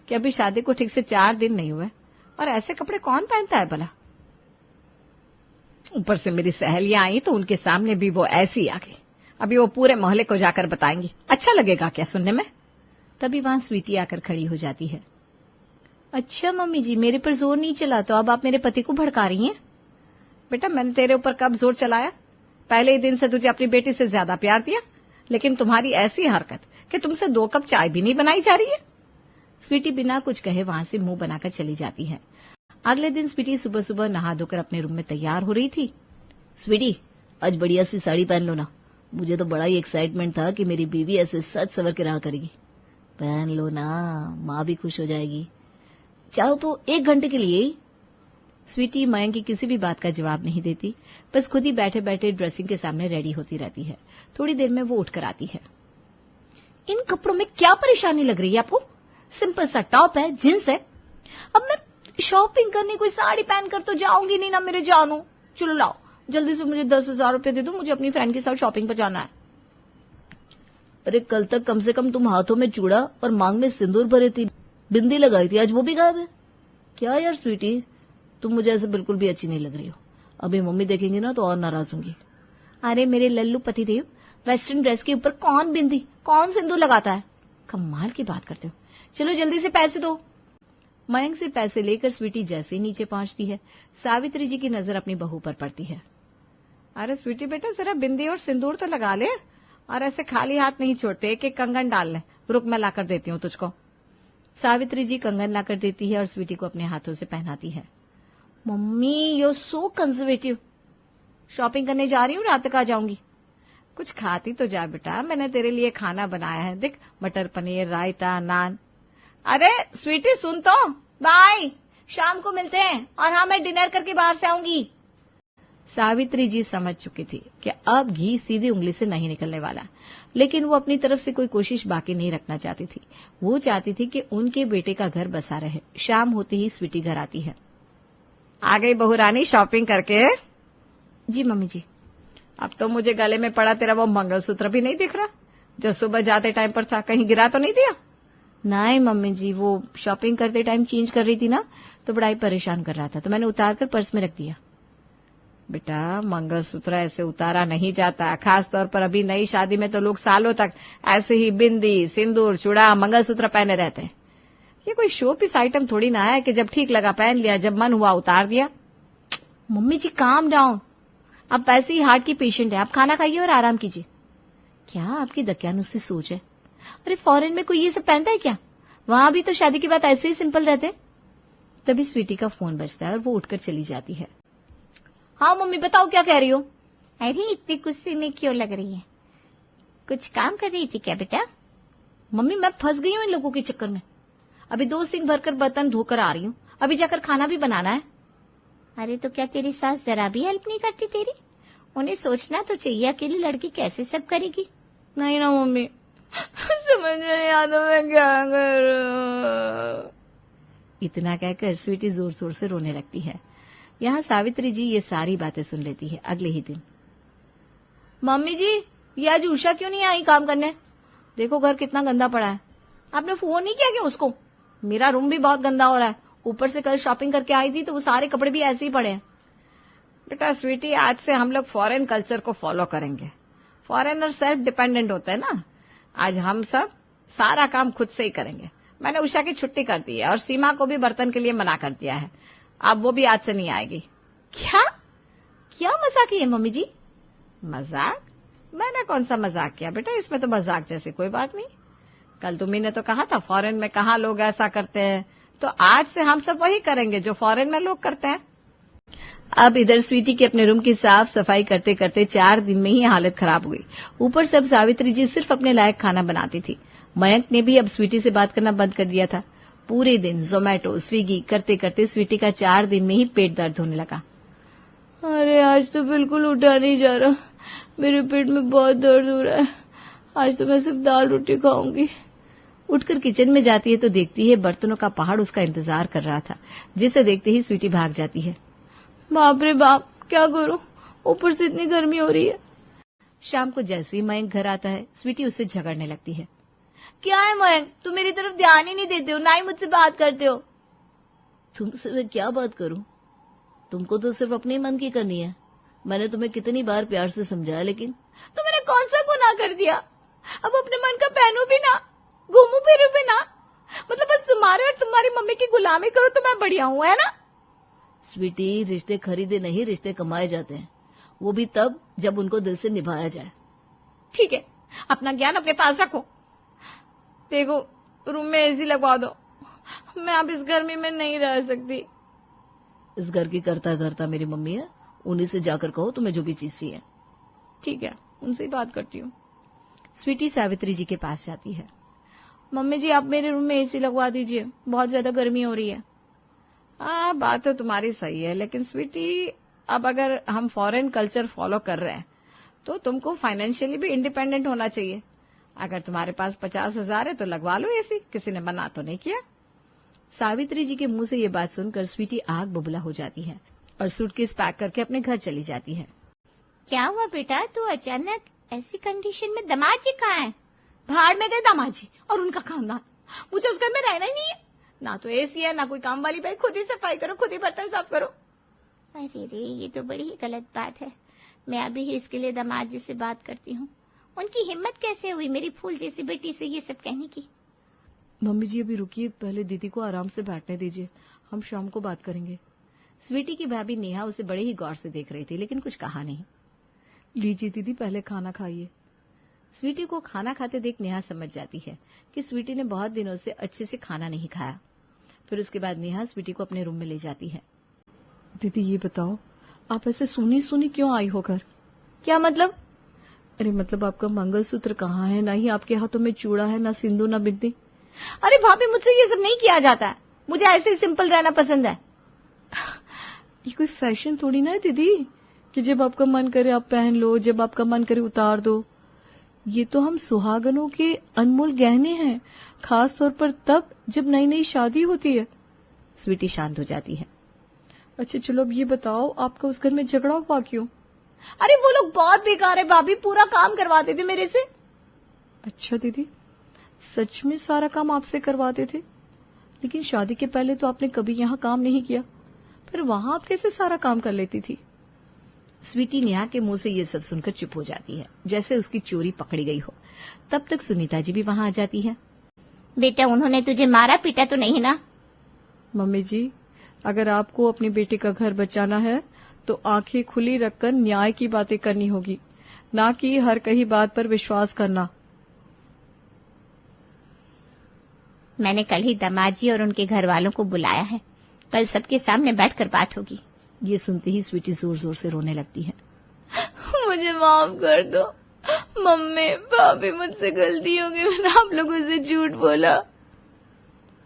कि अभी शादी को ठीक से 4 दिन नहीं हुए और ऐसे कपड़े कौन पहनता है भला। ऊपर से मेरी सहेलियां आई तो उनके सामने भी वो ऐसी आ गई, अभी वो पूरे मोहल्ले को जाकर बताएंगी, अच्छा लगेगा क्या सुनने में। तभी वहां स्वीटी आकर खड़ी हो जाती है। अच्छा मम्मी जी, मेरे पर जोर नहीं चला तो अब आप मेरे पति को भड़का रही हैं। बेटा मैंने तेरे ऊपर कब जोर चलाया, पहले ही दिन से तुझे अपनी बेटी से ज्यादा प्यार दिया, लेकिन तुम्हारी ऐसी हरकत कि तुमसे 2 कप चाय भी नहीं बनाई जा रही है। स्वीटी बिना कुछ कहे वहां से मुंह बनाकर चली जाती है। अगले दिन स्वीटी सुबह सुबह नहा धोकर अपने रूम में तैयार हो रही थी। स्वीटी आज बढ़िया सी साड़ी पहन लो ना, मुझे तो बड़ा ही एक्साइटमेंट था कि मेरी बीवी ऐसे सच सवर के रहा करेगी। पहन लो ना, माँ भी खुश हो जाएगी, चाहो तो 1 घंटे के लिए। स्वीटी मयंक की किसी भी बात का जवाब नहीं देती, बस खुद ही बैठे बैठे ड्रेसिंग के सामने रेडी होती रहती है। थोड़ी देर में वो उठकर आती है। इन कपड़ों में क्या परेशानी लग रही है आपको? सिंपल सा टॉप है, जींस है। अब मैं शॉपिंग करने कोई साड़ी पहनकर तो जाऊंगी नहीं ना मेरे जानू। चलो लाओ जल्दी से मुझे 10,000 रुपए दे दो, मुझे अपनी फ्रेंड के साथ शॉपिंग पर जाना है। अरे कल तक कम से कम तुम हाथों में चूड़ा और मांग में सिंदूर भरे थी, बिंदी लगाई थी, आज वो भी गायब है। क्या यार स्वीटी, तुम मुझे ऐसे बिल्कुल भी अच्छी नहीं लग रही हो। अभी मम्मी देखेंगे ना तो और नाराज होंगी। अरे मेरे लल्लू पतिदेव, वेस्टर्न ड्रेस के ऊपर कौन बिंदी कौन सिंदूर लगाता है? कमाल की बात करते हो। चलो जल्दी से पैसे दो। मयंक से पैसे लेकर स्वीटी जैसे ही नीचे पहुंचती है, सावित्री जी की नजर अपनी बहू पर पड़ती है। अरे स्वीटी बेटा जरा बिंदी और सिंदूर तो लगा ले, और ऐसे खाली हाथ नहीं छोड़ते, एक कंगन डाल ले। रुक मैं लाकर देती हूँ तुझको। सावित्री जी कंगन लाकर देती है और स्वीटी को अपने हाथों से पहनाती है। Mummy you so conservative. Shopping करने जा रही हूँ, रात तक आ जाऊंगी। कुछ खाती तो जा बेटा, मैंने तेरे लिए खाना बनाया है, देख मटर पनीर, रायता, नान। अरे स्वीटी सुन तो, बाय, शाम को मिलते हैं। और हाँ, मैं डिनर करके बाहर से आऊंगी। सावित्री जी समझ चुकी थी कि अब घी सीधी उंगली से नहीं निकलने वाला, लेकिन वो अपनी तरफ से कोई कोशिश बाकी नहीं रखना चाहती थी। वो चाहती थी कि उनके बेटे का घर बसा रहे। शाम होते ही स्वीटी घर आती है। आ गई बहू रानी शॉपिंग करके? जी मम्मी जी। अब तो मुझे गले में पड़ा तेरा वो मंगलसूत्र भी नहीं दिख रहा, जो सुबह जाते टाइम पर था, कहीं गिरा तो नहीं दिया? नहीं मम्मी जी, वो शॉपिंग करते टाइम चेंज कर रही थी ना, तो बड़ा ही परेशान कर रहा था, तो मैंने उतार कर पर्स में रख दिया। बेटा मंगलसूत्र ऐसे उतारा नहीं जाता, खास तौर पर अभी नई शादी में तो लोग सालों तक ऐसे ही बिंदी, सिंदूर, चूड़ा, मंगलसूत्र पहने रहते हैं। ये कोई शो पीस आइटम थोड़ी ना है कि जब ठीक लगा पहन लिया, जब मन हुआ उतार दिया। मम्मी जी काम डाउन, आप वैसे ही हार्ट की पेशेंट है, आप खाना खाइए और आराम कीजिए। क्या आपकी दकियानुसी सोच है? अरे फॉरेन में कोई ये सब पहनता है क्या? वहां भी तो शादी के बाद ऐसे ही सिंपल रहते। तभी स्वीटी का फोन बजता है और वो उठकर चली जाती है। हाँ मम्मी बताओ क्या कह रही हो? अरे इतनी गुस्से में क्यों लग रही है? कुछ काम कर रही थी क्या बेटा? मम्मी मैं फंस गई हूँ इन लोगों के चक्कर में। अभी 2 सिंक भरकर बर्तन धोकर आ रही हूँ, अभी जाकर खाना भी बनाना है। अरे तो क्या तेरी सास जरा भी हेल्प नहीं करती तेरी? उन्हें सोचना तो चाहिए अकेली लड़की कैसे सब करेगी। नहीं ना मम्मी, समझ नहीं आता मैं क्या करूं। इतना कहकर स्वीटी जोर जोर से रोने लगती है। यहाँ सावित्री जी ये सारी बातें सुन लेती है। अगले ही दिन, मम्मी जी ये आज उषा क्यों नहीं आई काम करने? देखो घर कितना गंदा पड़ा है। आपने फोन नहीं किया क्या उसको? मेरा रूम भी बहुत गंदा हो रहा है, ऊपर से कल शॉपिंग करके आई थी तो वो सारे कपड़े भी ऐसे ही पड़े हैं। बेटा स्वीटी, आज से हम लोग फॉरेन कल्चर को फॉलो करेंगे। फॉरेनर सेल्फ डिपेंडेंट होता है ना। आज हम सब सारा काम खुद से ही करेंगे। मैंने उषा की छुट्टी कर दी है और सीमा को भी बर्तन के लिए मना कर दिया है। अब वो भी आज से नहीं आएगी। क्या क्या मजाक है मम्मी जी? मजाक? मैंने कौन सा मजाक किया बेटा, इसमें तो मजाक जैसी कोई बात नहीं। कल तुम्ही ने तो कहा था फॉरेन में कहाँ लोग ऐसा करते हैं, तो आज से हम सब वही करेंगे जो फॉरेन में लोग करते हैं। अब इधर स्वीटी के अपने रूम की साफ सफाई करते करते 4 दिन में ही हालत खराब हुई। ऊपर से अब सावित्री जी सिर्फ अपने लायक खाना बनाती थी। मयंक ने भी अब स्वीटी से बात करना बंद कर दिया था। पूरे दिन जोमेटो स्विगी करते करते स्वीटी का 4 दिन में ही पेट दर्द होने लगा। अरे आज तो बिल्कुल उठा नहीं जा रहा, मेरे पेट में बहुत दर्द हो रहा है। आज तो मैं सिर्फ दाल रोटी खाऊंगी। उठकर किचन में जाती है तो देखती है बर्तनों का पहाड़ उसका इंतजार कर रहा था, जिसे देखते ही स्वीटी भाग जाती है। बाप रे बाप, क्या करूं, ऊपर से इतनी गर्मी हो रही है। शाम को जैसे ही मयंक घर आता है, स्वीटी उससे झगड़ने लगती है। क्या है मयंक, तुम मेरी तरफ ध्यान ही नहीं देते हो, ना ही मुझसे बात करते हो। तुमसे मैं क्या बात करूं, तुमको तो सिर्फ अपने मन की करनी है। मैंने तुम्हें कितनी बार प्यार से समझाया, लेकिन तो मैंने कौन सा गुनाह कर दिया? अब अपने मन का पहनू भी ना, घूमू फिरू भी ना, मतलब बस तुम्हारे और तुम्हारी मम्मी की गुलामी करो तो मैं बढ़िया हूं, है ना? स्वीटी, रिश्ते खरीदे नहीं, रिश्ते कमाए जाते हैं, वो भी तब जब उनको दिल से निभाया जाए। ठीक है, अपना ज्ञान अपने पास रखो। देखो, रूम में एसी लगवा दो, मैं अब इस गर्मी में नहीं रह सकती। इस घर की करता धरता मेरी मम्मी है, उन्हीं से जाकर कहो तुम्हें जो भी चीज चाहिए। ठीक है, उनसे ही बात करती हूँ। स्वीटी सावित्री जी के पास जाती है। मम्मी जी, आप मेरे रूम में एसी लगवा दीजिए, बहुत ज्यादा गर्मी हो रही है। हाँ, बात तो तुम्हारी सही है, लेकिन स्वीटी अब अगर हम फॉरेन कल्चर फॉलो कर रहे हैं तो तुमको फाइनेंशियली भी इंडिपेंडेंट होना चाहिए। अगर तुम्हारे पास 50,000 है तो लगवा लो एसी, किसी ने मना तो नहीं किया। सावित्री जी के मुंह से ये बात सुनकर स्वीटी आग बबूला हो जाती है और सूटकेस पैक करके अपने घर चली जाती है। क्या हुआ बेटा, तू अचानक ऐसी कंडीशन में? दामाद जी कहाँ है? भाड़ में गए दामाद जी और उनका खानदान, मुझे उस घर में रहना ही नहीं है। ना तो एसी है, ना कोई काम वाली भाई, खुद ही सफाई करो, खुद ही बर्तन साफ करो। अरे रे, ये तो बड़ी ही गलत बात है। मैं अभी ही इसके लिए दामाद जी से बात करती हूँ। उनकी हिम्मत कैसे हुई मेरी फूल जैसी बेटी से ये सब कहने की? मम्मी जी अभी रुकिए, पहले दीदी को आराम से बैठने दीजिए, हम शाम को बात करेंगे। स्वीटी की भाभी नेहा उसे बड़े ही गौर से देख रही थी, लेकिन कुछ कहा नहीं। लीजिए दीदी, पहले खाना खाइए। स्वीटी को खाना खाते देख नेहा समझ जाती है कि स्वीटी ने बहुत दिनों से अच्छे से खाना नहीं खाया। फिर उसके बाद नेहा स्वीटी को अपने रूम में ले जाती है। दीदी ये बताओ, आप ऐसे सुनी सुनी क्यों आई हो घर? क्या मतलब? अरे मतलब आपका मंगलसूत्र कहाँ है? ना ही आपके हाथों में चूड़ा है, ना सिंदूर, ना बिंदी। अरे भाभी, मुझसे ये सब नहीं किया जाता है, मुझे ऐसे ही सिंपल रहना पसंद है। ये कोई फैशन थोड़ी ना है दीदी कि जब आपका मन करे आप पहन लो, जब आपका मन करे उतार दो। ये तो हम सुहागनों के अनमोल गहने हैं, खास तौर पर तब जब नई नई शादी होती है। स्वीटी शांत हो जाती है। अच्छा चलो अब ये बताओ, आपका उस घर में झगड़ा हुआ क्यों? अरे वो लोग बहुत बेकार है भाभी, पूरा काम करवाते थे मेरे से। अच्छा दीदी, सच में सारा काम आपसे करवाते थे? लेकिन शादी के पहले तो आपने कभी यहाँ काम नहीं किया, फिर वहां आप कैसे सारा काम कर लेती थी? स्वीटी नेहा के मुंह से ये सब सुनकर चुप हो जाती है, जैसे उसकी चोरी पकड़ी गई हो। तब तक सुनीता जी भी वहां आ जाती है। बेटा, उन्होंने तुझे मारा पीटा तो नहीं ना? मम्मी जी, अगर आपको अपनी बेटी का घर बचाना है तो आंखें खुली रखकर न्याय की बातें करनी होगी, ना कि हर कही बात पर विश्वास करना। मैंने कल ही दामाद जी और उनके घर वालों को बुलाया है, कल सबके सामने बैठकर बात होगी। ये सुनते ही स्वीटी जोर जोर से रोने लगती है। मुझे माफ कर दो मम्मी, भाभी, मुझसे गलती हो गई, मैंने आप लोगों से झूठ बोला।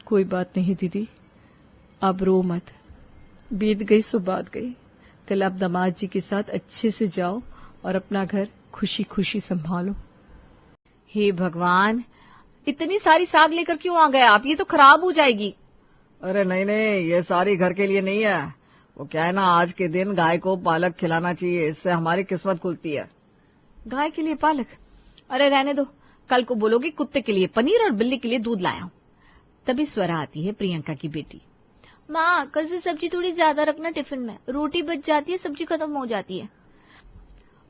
कोई बात नहीं दीदी, अब रो मत, बीत गई सो बात गई। कल आप दामाद जी के साथ अच्छे से जाओ और अपना घर खुशी खुशी संभालो। हे भगवान, इतनी सारी साग लेकर क्यों आ गए आप? ये तो खराब हो जाएगी। अरे नहीं नहीं, ये सारी घर के लिए नहीं है। वो क्या है ना, आज के दिन गाय को पालक खिलाना चाहिए, इससे हमारी किस्मत खुलती है। गाय के लिए पालक? अरे रहने दो, कल को बोलोगी कुत्ते के लिए पनीर और बिल्ली के लिए दूध लाया हूँ। तभी स्वरा आती है, प्रियंका की बेटी। माँ, कल से सब्जी थोड़ी ज्यादा रखना टिफिन में, रोटी बच जाती है, सब्जी खत्म हो जाती है।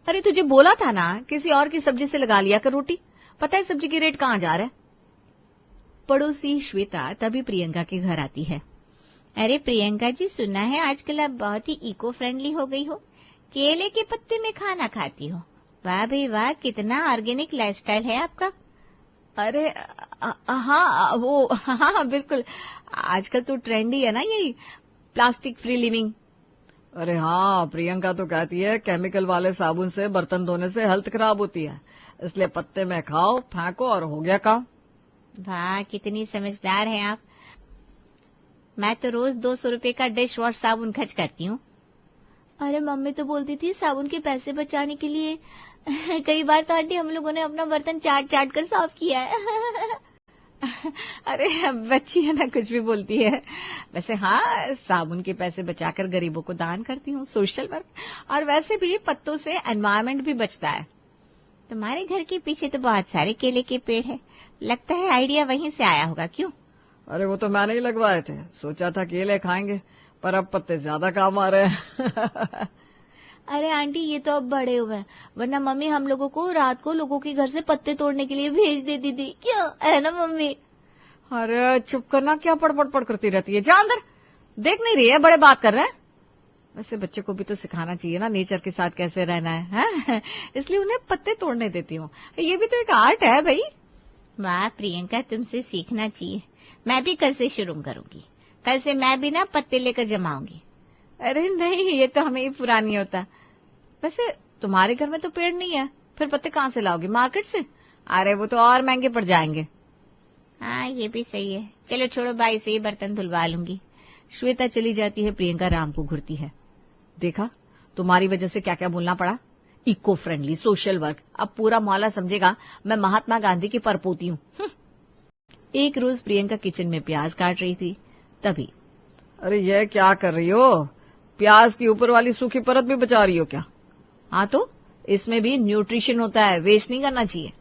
अरे तुझे बोला था ना किसी और की सब्जी से लगा लिया कर रोटी। पता है सब्जी की रेट कहाँ जा रहा है। पड़ोसी श्वेता तभी प्रियंका के घर आती है। अरे प्रियंका जी, सुना है आजकल आप बहुत ही इको फ्रेंडली हो गई हो, केले के पत्ते में खाना खाती हो। वाह भाई वाह, कितना ऑर्गेनिक लाइफस्टाइल है आपका। अरे हाँ वो हाँ बिल्कुल, आजकल तो ट्रेंड ही है ना यही प्लास्टिक फ्री लिविंग। अरे हाँ, प्रियंका तो कहती है केमिकल वाले साबुन से बर्तन धोने से हेल्थ खराब होती है, इसलिए पत्ते में खाओ, फेंको और हो गया काम। वाह, कितनी समझदार हैं आप। मैं तो रोज 200 रुपए का डिश वॉश साबुन खर्च करती हूँ। अरे मम्मी तो बोलती थी साबुन के पैसे बचाने के लिए कई बार तो आंटी हम लोगों ने अपना बर्तन चाट चाट कर साफ किया है। अरे बच्ची है ना, कुछ भी बोलती है। वैसे हाँ, साबुन के पैसे बचाकर गरीबों को दान करती हूँ, सोशल वर्क। और वैसे भी पत्तों से एनवायरनमेंट भी बचता है। तुम्हारे घर के पीछे तो बहुत सारे केले के पेड़ है, लगता है आइडिया वहीं से आया होगा। क्यों? अरे वो तो मैंने ही लगवाए थे, सोचा था केले खाएंगे, पर अब पत्ते ज्यादा काम आ रहे हैं। अरे आंटी, ये तो अब बड़े हुए हैं, वरना मम्मी हम लोगों को रात को लोगों के घर से पत्ते तोड़ने के लिए भेज देती थी, क्यों है ना मम्मी? अरे चुप करना, क्या पड़ करती रहती है, जा अंदर। देख नहीं रही है, बड़े बात कर रहे हैं। वैसे बच्चे को भी तो सिखाना चाहिए ना नेचर के साथ कैसे रहना है? इसलिए उन्हें पत्ते तोड़ने देती हूँ। ये भी तो एक आर्ट है भाई। वाह प्रियंका, तुमसे सीखना चाहिए। मैं भी कल से शुरू करूंगी। कल से मैं भी ना पत्ते लेकर जमाऊंगी। अरे नहीं, ये तो हमें ही पुरानी होता। वैसे तुम्हारे घर में तो पेड़ नहीं है, फिर पत्ते कहाँ से लाओगी? मार्केट से? अरे वो तो और महंगे पड़ जाएंगे। हाँ ये भी सही है, चलो छोड़ो, बाई से ही बर्तन धुलवा लूंगी। श्वेता चली जाती है, प्रियंका राम को घूरती है। देखा, तुम्हारी वजह से क्या क्या बोलना पड़ा। इको फ्रेंडली, सोशल वर्क, अब पूरा मोहल्ला समझेगा मैं महात्मा गांधी की परपोती हूँ। एक रोज प्रियंका किचन में प्याज काट रही थी, तभी अरे ये क्या कर रही हो? प्याज की ऊपर वाली सूखी परत भी बचा रही हो क्या? हाँ तो इसमें भी न्यूट्रिशन होता है, वेस्ट नहीं करना चाहिए।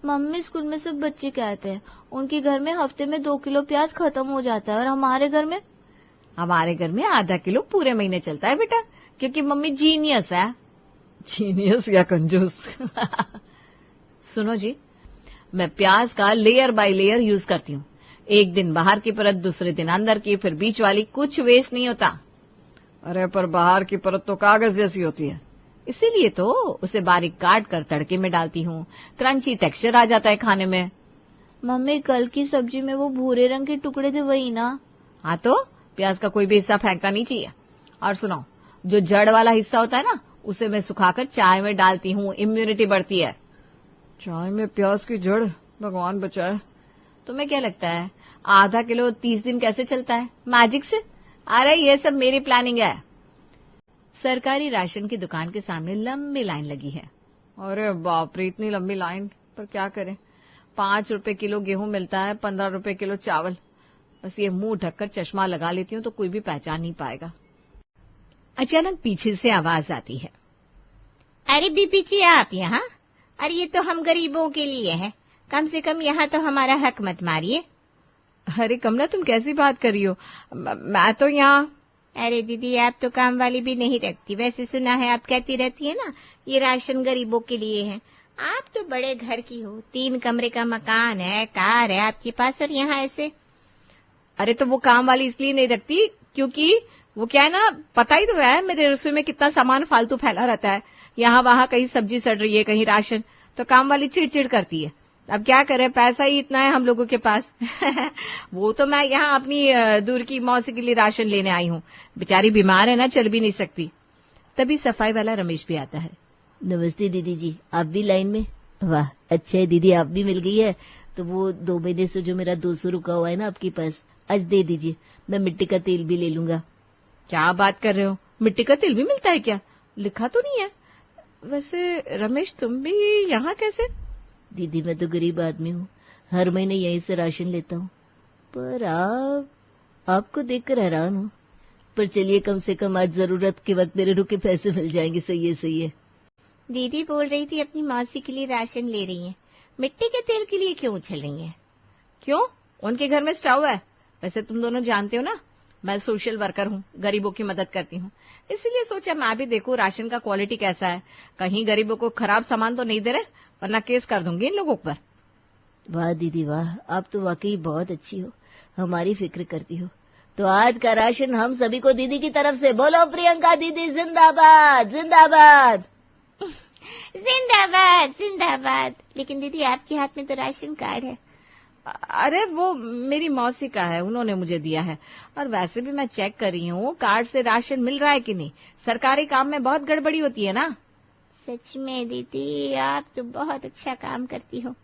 मम्मी, स्कूल में सब बच्चे कहते हैं उनके घर में हफ्ते में 2 किलो प्याज खत्म हो जाता है, और हमारे घर में आधा किलो पूरे महीने चलता है बेटा, क्योंकि मम्मी जीनियस है। जीनियस या कंजूस? सुनो जी, मैं प्याज का लेयर बाय लेयर यूज करती हूँ। एक दिन बाहर की परत, दूसरे दिन अंदर की, फिर बीच वाली, कुछ वेस्ट नहीं होता। अरे पर बाहर की परत तो कागज जैसी होती है। इसीलिए तो उसे बारीक काट कर तड़के में डालती हूँ, क्रंची टेक्सचर आ जाता है खाने में। मम्मी, कल की सब्जी में वो भूरे रंग के टुकड़े थे, वही ना? हाँ तो प्याज का कोई भी हिस्सा फेंकना नहीं चाहिए। और सुनो, जो जड़ वाला हिस्सा होता है ना, उसे मैं सुखाकर चाय में डालती हूँ, इम्यूनिटी बढ़ती है। चाय में प्याज की जड़? भगवान बचाए। तुम्हें क्या लगता है आधा किलो 30 दिन कैसे चलता है? मैजिक से? अरे ये सब मेरी प्लानिंग है। सरकारी राशन की दुकान के सामने लंबी लाइन लगी है। अरे बाप रे, इतनी लंबी लाइन, पर क्या करें? 5 रुपए किलो गेहूं मिलता है, 15 रुपए किलो चावल। बस ये मुंह ढककर चश्मा लगा लेती हूँ तो कोई भी पहचान नहीं पाएगा। अचानक पीछे से आवाज आती है। अरे बीपी जी, आप यहाँ? अरे ये तो हम गरीबों के लिए है, कम से कम यहाँ तो हमारा हक मत मारिए। अरे कमला, तुम कैसी बात कर रही हो? मैं तो यहाँ। अरे दीदी, आप तो काम वाली भी नहीं रखती। वैसे सुना है आप कहती रहती है ना, ये राशन गरीबों के लिए है। आप तो बड़े घर की हो, 3 कमरे का मकान है, कार है आपके पास, और यहाँ ऐसे। अरे तो वो काम वाली इसलिए नहीं रखती क्योंकि वो क्या है ना, पता ही तो है मेरे रसोई में कितना सामान फालतू फैला रहता है। यहाँ वहां कहीं सब्जी सड़ रही है, कहीं राशन, तो काम वाली चिड़चिड़ करती है। अब क्या करें, पैसा ही इतना है हम लोगों के पास। वो तो मैं यहाँ अपनी दूर की मौसी के लिए राशन लेने आई हूँ, बेचारी बीमार है ना, चल भी नहीं सकती। तभी सफाई वाला रमेश भी आता है। नमस्ते दीदी जी, आप भी लाइन में? वाह, अच्छा है दीदी, आप भी मिल गई है। तो वो 2 महीने से जो मेरा 200 रुका हुआ है ना आपके पास, आज दे दीजिए, मैं मिट्टी का तेल भी ले लूंगा। क्या बात कर रहे हो, मिट्टी का तेल भी मिलता है क्या? लिखा तो नहीं है। वैसे रमेश, तुम भी यहाँ कैसे? दीदी, मैं तो गरीब आदमी हूँ, हर महीने यहीं से राशन लेता हूँ, पर आपको देखकर हैरान हूँ। पर चलिए, कम से कम आज जरूरत के वक्त मेरे रुके पैसे मिल जाएंगे। सही है, सही है। दीदी बोल रही थी अपनी मौसी के लिए राशन ले रही है, मिट्टी के तेल के लिए क्यों उछल रही है? क्यों? उनके घर में स्टोव है। वैसे तुम दोनों जानते हो ना, मैं सोशल वर्कर हूँ, गरीबों की मदद करती हूँ, इसीलिए सोचा मैं भी देखूं राशन का क्वालिटी कैसा है, कहीं गरीबों को खराब सामान तो नहीं दे रहे, वरना केस कर दूंगी इन लोगों पर। वाह दीदी वाह, आप तो वाकई बहुत अच्छी हो, हमारी फिक्र करती हो। तो आज का राशन हम सभी को दीदी की तरफ से। बोलो प्रियंका दीदी जिंदाबाद जिंदाबाद। जिंदाबाद जिंदाबाद। लेकिन दीदी आपके हाथ में तो राशन कार्ड है। अरे वो मेरी मौसी का है, उन्होंने मुझे दिया है। और वैसे भी मैं चेक कर रही हूँ कार्ड से राशन मिल रहा है कि नहीं। सरकारी काम में बहुत गड़बड़ी होती है ना। सच में दीदी आप तो बहुत अच्छा काम करती हो।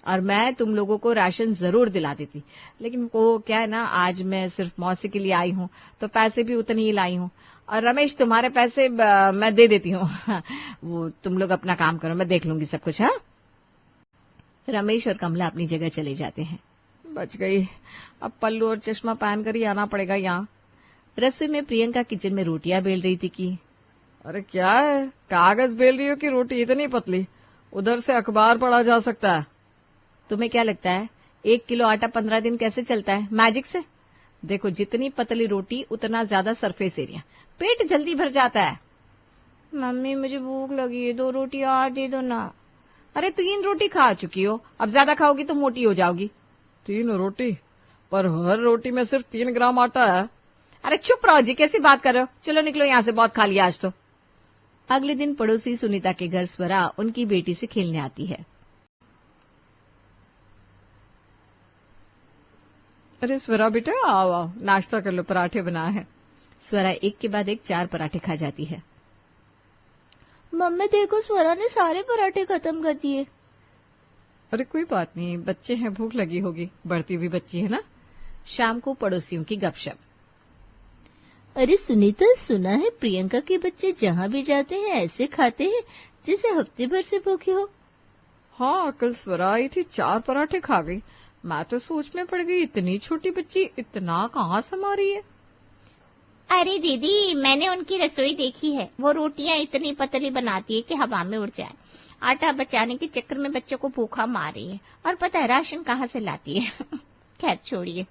और मैं तुम लोगों को राशन जरूर दिला देती, लेकिन वो क्या है ना, आज मैं सिर्फ मौसी के लिए आई हूँ तो पैसे भी उतनी ही लाई हूँ। और रमेश तुम्हारे पैसे मैं दे देती हूँ वो तुम लोग अपना काम करो, मैं देख लूंगी सब कुछ। हाँ, रमेश और कमला अपनी जगह चले जाते हैं। बच गई, अब पल्लू और चश्मा पहन कर ही आना पड़ेगा यहाँ। रसोई में प्रियंका किचन में रोटियां बेल रही थी कि अरे क्या है, कागज बेल रही हो कि रोटी इतनी पतली? उधर से अखबार पढ़ा जा सकता है। तुम्हें क्या लगता है 1 किलो आटा 15 दिन कैसे चलता है? मैजिक से। देखो जितनी पतली रोटी उतना ज्यादा सरफेस एरिया, पेट जल्दी भर जाता है। मम्मी मुझे भूख लगी है, 2 रोटी और दे दो ना। अरे 3 रोटी खा चुकी हो, अब ज्यादा खाओगी तो मोटी हो जाओगी। 3 रोटी? पर हर रोटी में सिर्फ 3 ग्राम आटा है। अरे चुप रहो जी, कैसी बात कर रहे हो? चलो निकलो यहाँ से, बहुत खा लिया आज तो। अगले दिन पड़ोसी सुनीता के घर स्वरा उनकी बेटी से खेलने आती है। अरे स्वरा बेटा आओ आओ, नाश्ता कर लो, पराठे बनाए हैं। स्वरा एक के बाद एक 4 पराठे खा जाती है। मम्मी देखो स्वरा ने सारे पराठे खत्म कर दिए। अरे कोई बात नहीं, बच्चे हैं, भूख लगी होगी, बढ़ती हुई बच्ची है ना। शाम को पड़ोसियों की गपशप। अरे सुनीता, सुना है प्रियंका के बच्चे जहाँ भी जाते हैं ऐसे खाते हैं जैसे हफ्ते भर से भूखे हो। हाँ, कल स्वरा आई थी, 4 पराठे खा गई। मैं तो सोच में पड़ गई, इतनी छोटी बच्ची इतना कहाँ समा रही है। अरे दीदी मैंने उनकी रसोई देखी है, वो रोटियां इतनी पतली बनाती है कि हवा में उड़ जाए। आटा बचाने के चक्कर में बच्चों को भूखा मार रही है, और पता है राशन कहाँ से लाती है। खैर छोड़िए।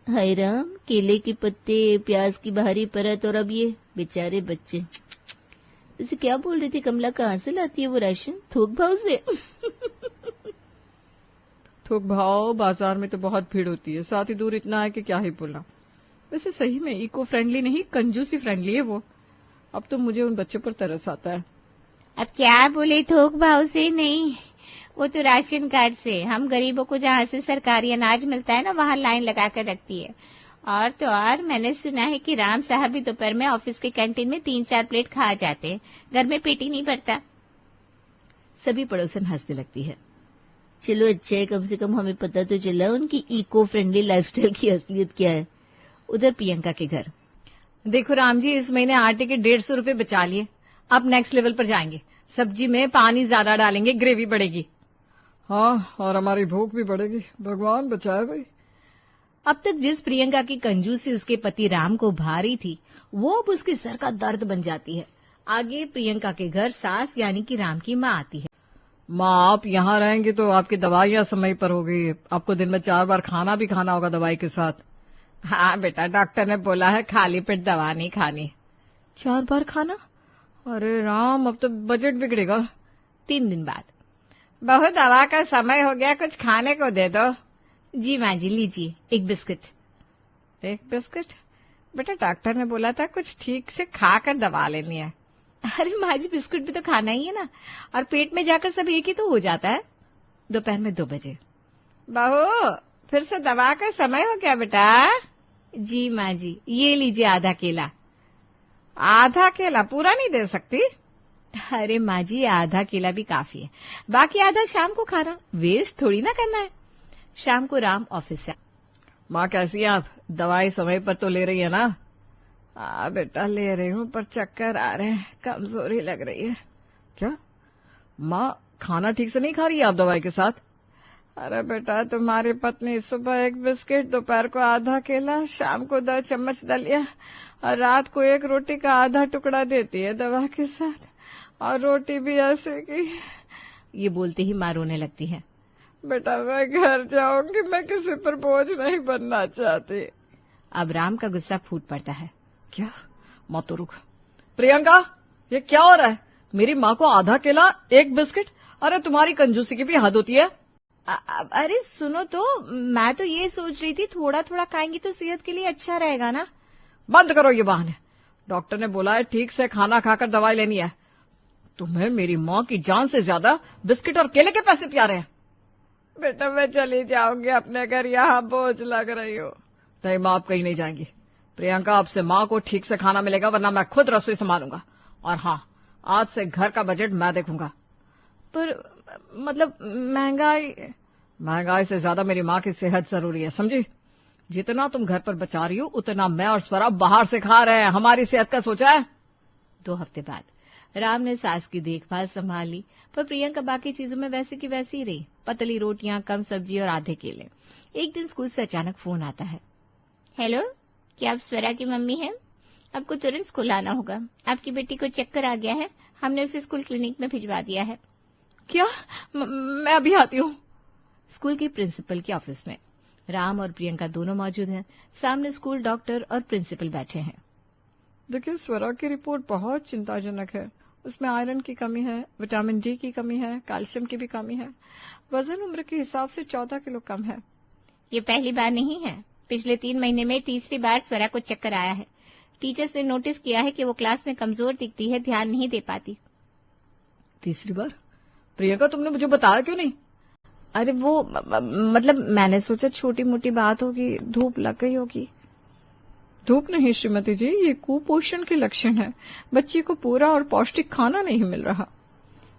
हाय राम, केले के पत्ते, प्याज की बाहरी परत, और अब ये बेचारे बच्चे। इसे क्या बोल रही थी कमला, कहाँ से लाती है वो राशन? थोक भाव से। थोक भाव बाजार में तो बहुत भीड़ होती है, साथ ही दूर इतना है कि क्या ही बोलना। वैसे सही में इको फ्रेंडली नहीं, कंजूसी फ्रेंडली है वो। अब तो मुझे उन बच्चों पर तरस आता है। अब क्या बोले, थोक भाव से नहीं, वो तो राशन कार्ड से। हम गरीबों को जहाँ से सरकारी अनाज मिलता है ना, वहाँ लाइन लगा कर रखती है। और तो और मैंने सुना है कि राम साहब भी दोपहर में ऑफिस के कैंटीन में 3-4 प्लेट खा जाते हैं, घर में पेट ही नहीं भरता। सभी पड़ोसन हंसने लगती है। चलो अच्छा है, कम से कम हमें पता तो चला उनकी इको फ्रेंडली लाइफस्टाइल की असलियत क्या है। उधर प्रियंका के घर। देखो राम जी, इस महीने आटे के 150 रुपए बचा लिए, अब नेक्स्ट लेवल पर जाएंगे। सब्जी में पानी ज्यादा डालेंगे, ग्रेवी बढ़ेगी। हाँ, और हमारी भूख भी बढ़ेगी, भगवान बचाए भाई। अब तक जिस प्रियंका की कंजूसी उसके पति राम को भारी थी, वो अब उसके सर का दर्द बन जाती है। आगे प्रियंका के घर सास यानी कि राम की माँ आती है। माँ, आप यहाँ रहेंगे तो आपकी दवाइयाँ समय पर हो गई, आपको दिन में 4 बार खाना भी खाना होगा दवाई के साथ। हाँ बेटा, डॉक्टर ने बोला है खाली पेट दवा नहीं खानी। 4 बार खाना? अरे राम, अब तो बजट बिगड़ेगा। 3 दिन बाद। बहू दवा का समय हो गया, कुछ खाने को दे दो। जी माँ जी, लीजिए 1 बिस्किट। 1 बिस्किट? बेटा डॉक्टर ने बोला था कुछ ठीक से खा कर दवा लेनी है। अरे माँ जी, बिस्कुट भी तो खाना ही है ना, और पेट में जाकर सब एक ही तो हो जाता है। दोपहर में 2 बजे। बहू फिर से दवा का समय हो गया बेटा। जी माँ जी, ये लीजिए आधा केला। आधा केला? पूरा नहीं दे सकती? अरे माँ जी, आधा केला भी काफी है, बाकी आधा शाम को खाना, वेस्ट थोड़ी ना करना है। शाम को राम ऑफिस से। माँ कैसी है आप? दवाई समय पर तो ले रही है ना? बेटा ले रही हूँ, पर चक्कर आ रहे हैं, कमजोरी लग रही है। क्या माँ, खाना ठीक से नहीं खा रही है आप दवाई के साथ? अरे बेटा, तुम्हारी पत्नी सुबह 1 बिस्किट, दोपहर को आधा केला, शाम को 2 चम्मच दलिया, और रात को 1 रोटी का आधा टुकड़ा देती है दवा के साथ, और रोटी भी ऐसे की। ये बोलते ही माँ रोने लगती है। बेटा मैं घर जाऊंगी, मैं किसी पर बोझ नहीं बनना चाहती। अब राम का गुस्सा फूट पड़ता है। क्या? माँ तो रुक। प्रियंका, ये क्या हो रहा है? मेरी माँ को आधा केला, एक बिस्किट। अरे तुम्हारी कंजूसी की भी हद होती है। अरे सुनो तो, मैं तो ये सोच रही थी थोड़ा थोड़ा खाएंगी तो सेहत के लिए अच्छा रहेगा ना। बंद करो ये बहाने। डॉक्टर ने बोला है ठीक से खाना खाकर दवाई लेनी है। तुम्हें मेरी माँ की जान से ज्यादा बिस्किट और केले के पैसे प्यारे हैं। बेटा मैं चली जाऊंगी अपने घर, यहाँ बोझ लग रही हो। नहीं माँ, आप कहीं नहीं जाएंगी। प्रियंका, आपसे माँ को ठीक से खाना मिलेगा, वरना मैं खुद रसोई संभालूंगा। और हाँ, आज से घर का बजट मैं देखूंगा। पर मतलब महंगाई से ज्यादा मेरी माँ की सेहत जरूरी है, समझी? जितना तुम घर पर बचा रही हो उतना मैं और स्वरा बाहर से खा रहे हैं। हमारी सेहत का सोचा है? 2 हफ्ते बाद राम ने सास की देखभाल संभाल ली, पर प्रियंका बाकी चीजों में वैसी की वैसी ही रही। पतली रोटियां, कम सब्जी और आधे केले। एक दिन स्कूल से अचानक फोन आता है। हेलो, क्या आप स्वरा की मम्मी हैं? आपको तुरंत स्कूल आना होगा। आपकी बेटी को चक्कर आ गया है, हमने उसे स्कूल क्लिनिक में भिजवा दिया है। क्या? मैं अभी आती हूँ। स्कूल के प्रिंसिपल के ऑफिस में राम और प्रियंका दोनों मौजूद हैं। सामने स्कूल डॉक्टर और प्रिंसिपल बैठे हैं। देखिए, स्वरा की रिपोर्ट बहुत चिंताजनक है। उसमें आयरन की कमी है, विटामिन डी की कमी है, कैल्शियम की भी कमी है। वजन उम्र के हिसाब से 14 किलो कम है। ये पहली बार नहीं है, पिछले 3 महीने में तीसरी बार स्वरा को चक्कर आया है। टीचर्स ने नोटिस किया है कि वो क्लास में कमजोर दिखती है, ध्यान नहीं दे पाती। तीसरी बार? प्रियंका, तुमने मुझे बताया क्यों नहीं? अरे वो मतलब मैंने सोचा छोटी मोटी बात होगी, धूप लग गई होगी। धूप नहीं श्रीमती जी, ये कुपोषण के लक्षण है। बच्ची को पूरा और पौष्टिक खाना नहीं मिल रहा।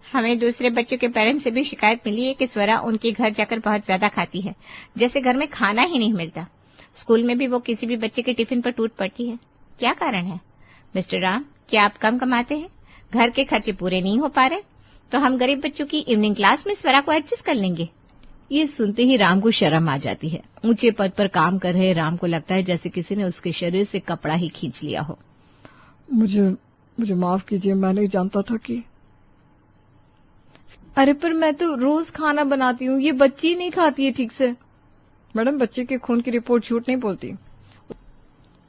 हमें दूसरे बच्चों के पेरेंट्स से भी शिकायत मिली है कि स्वरा उनके घर जाकर बहुत ज्यादा खाती है, जैसे घर में खाना ही नहीं मिलता। स्कूल में भी वो किसी भी बच्चे के टिफिन पर टूट पड़ती है। क्या कारण है? मिस्टर राम, क्या आप कम कमाते हैं? घर के खर्चे पूरे नहीं हो पा रहे तो हम गरीब बच्चों की इवनिंग क्लास में स्वरा को एडजस्ट कर लेंगे। ये सुनते ही राम को शर्म आ जाती है। ऊंचे पद पर काम कर रहे राम को लगता है जैसे किसी ने उसके शरीर से कपड़ा ही खींच लिया हो। मुझे माफ कीजिए, मैं नहीं जानता था कि। अरे पर मैं तो रोज खाना बनाती हूँ, ये बच्ची नहीं खाती है ठीक से। मैडम, बच्चे के खून की रिपोर्ट झूठ नहीं बोलती।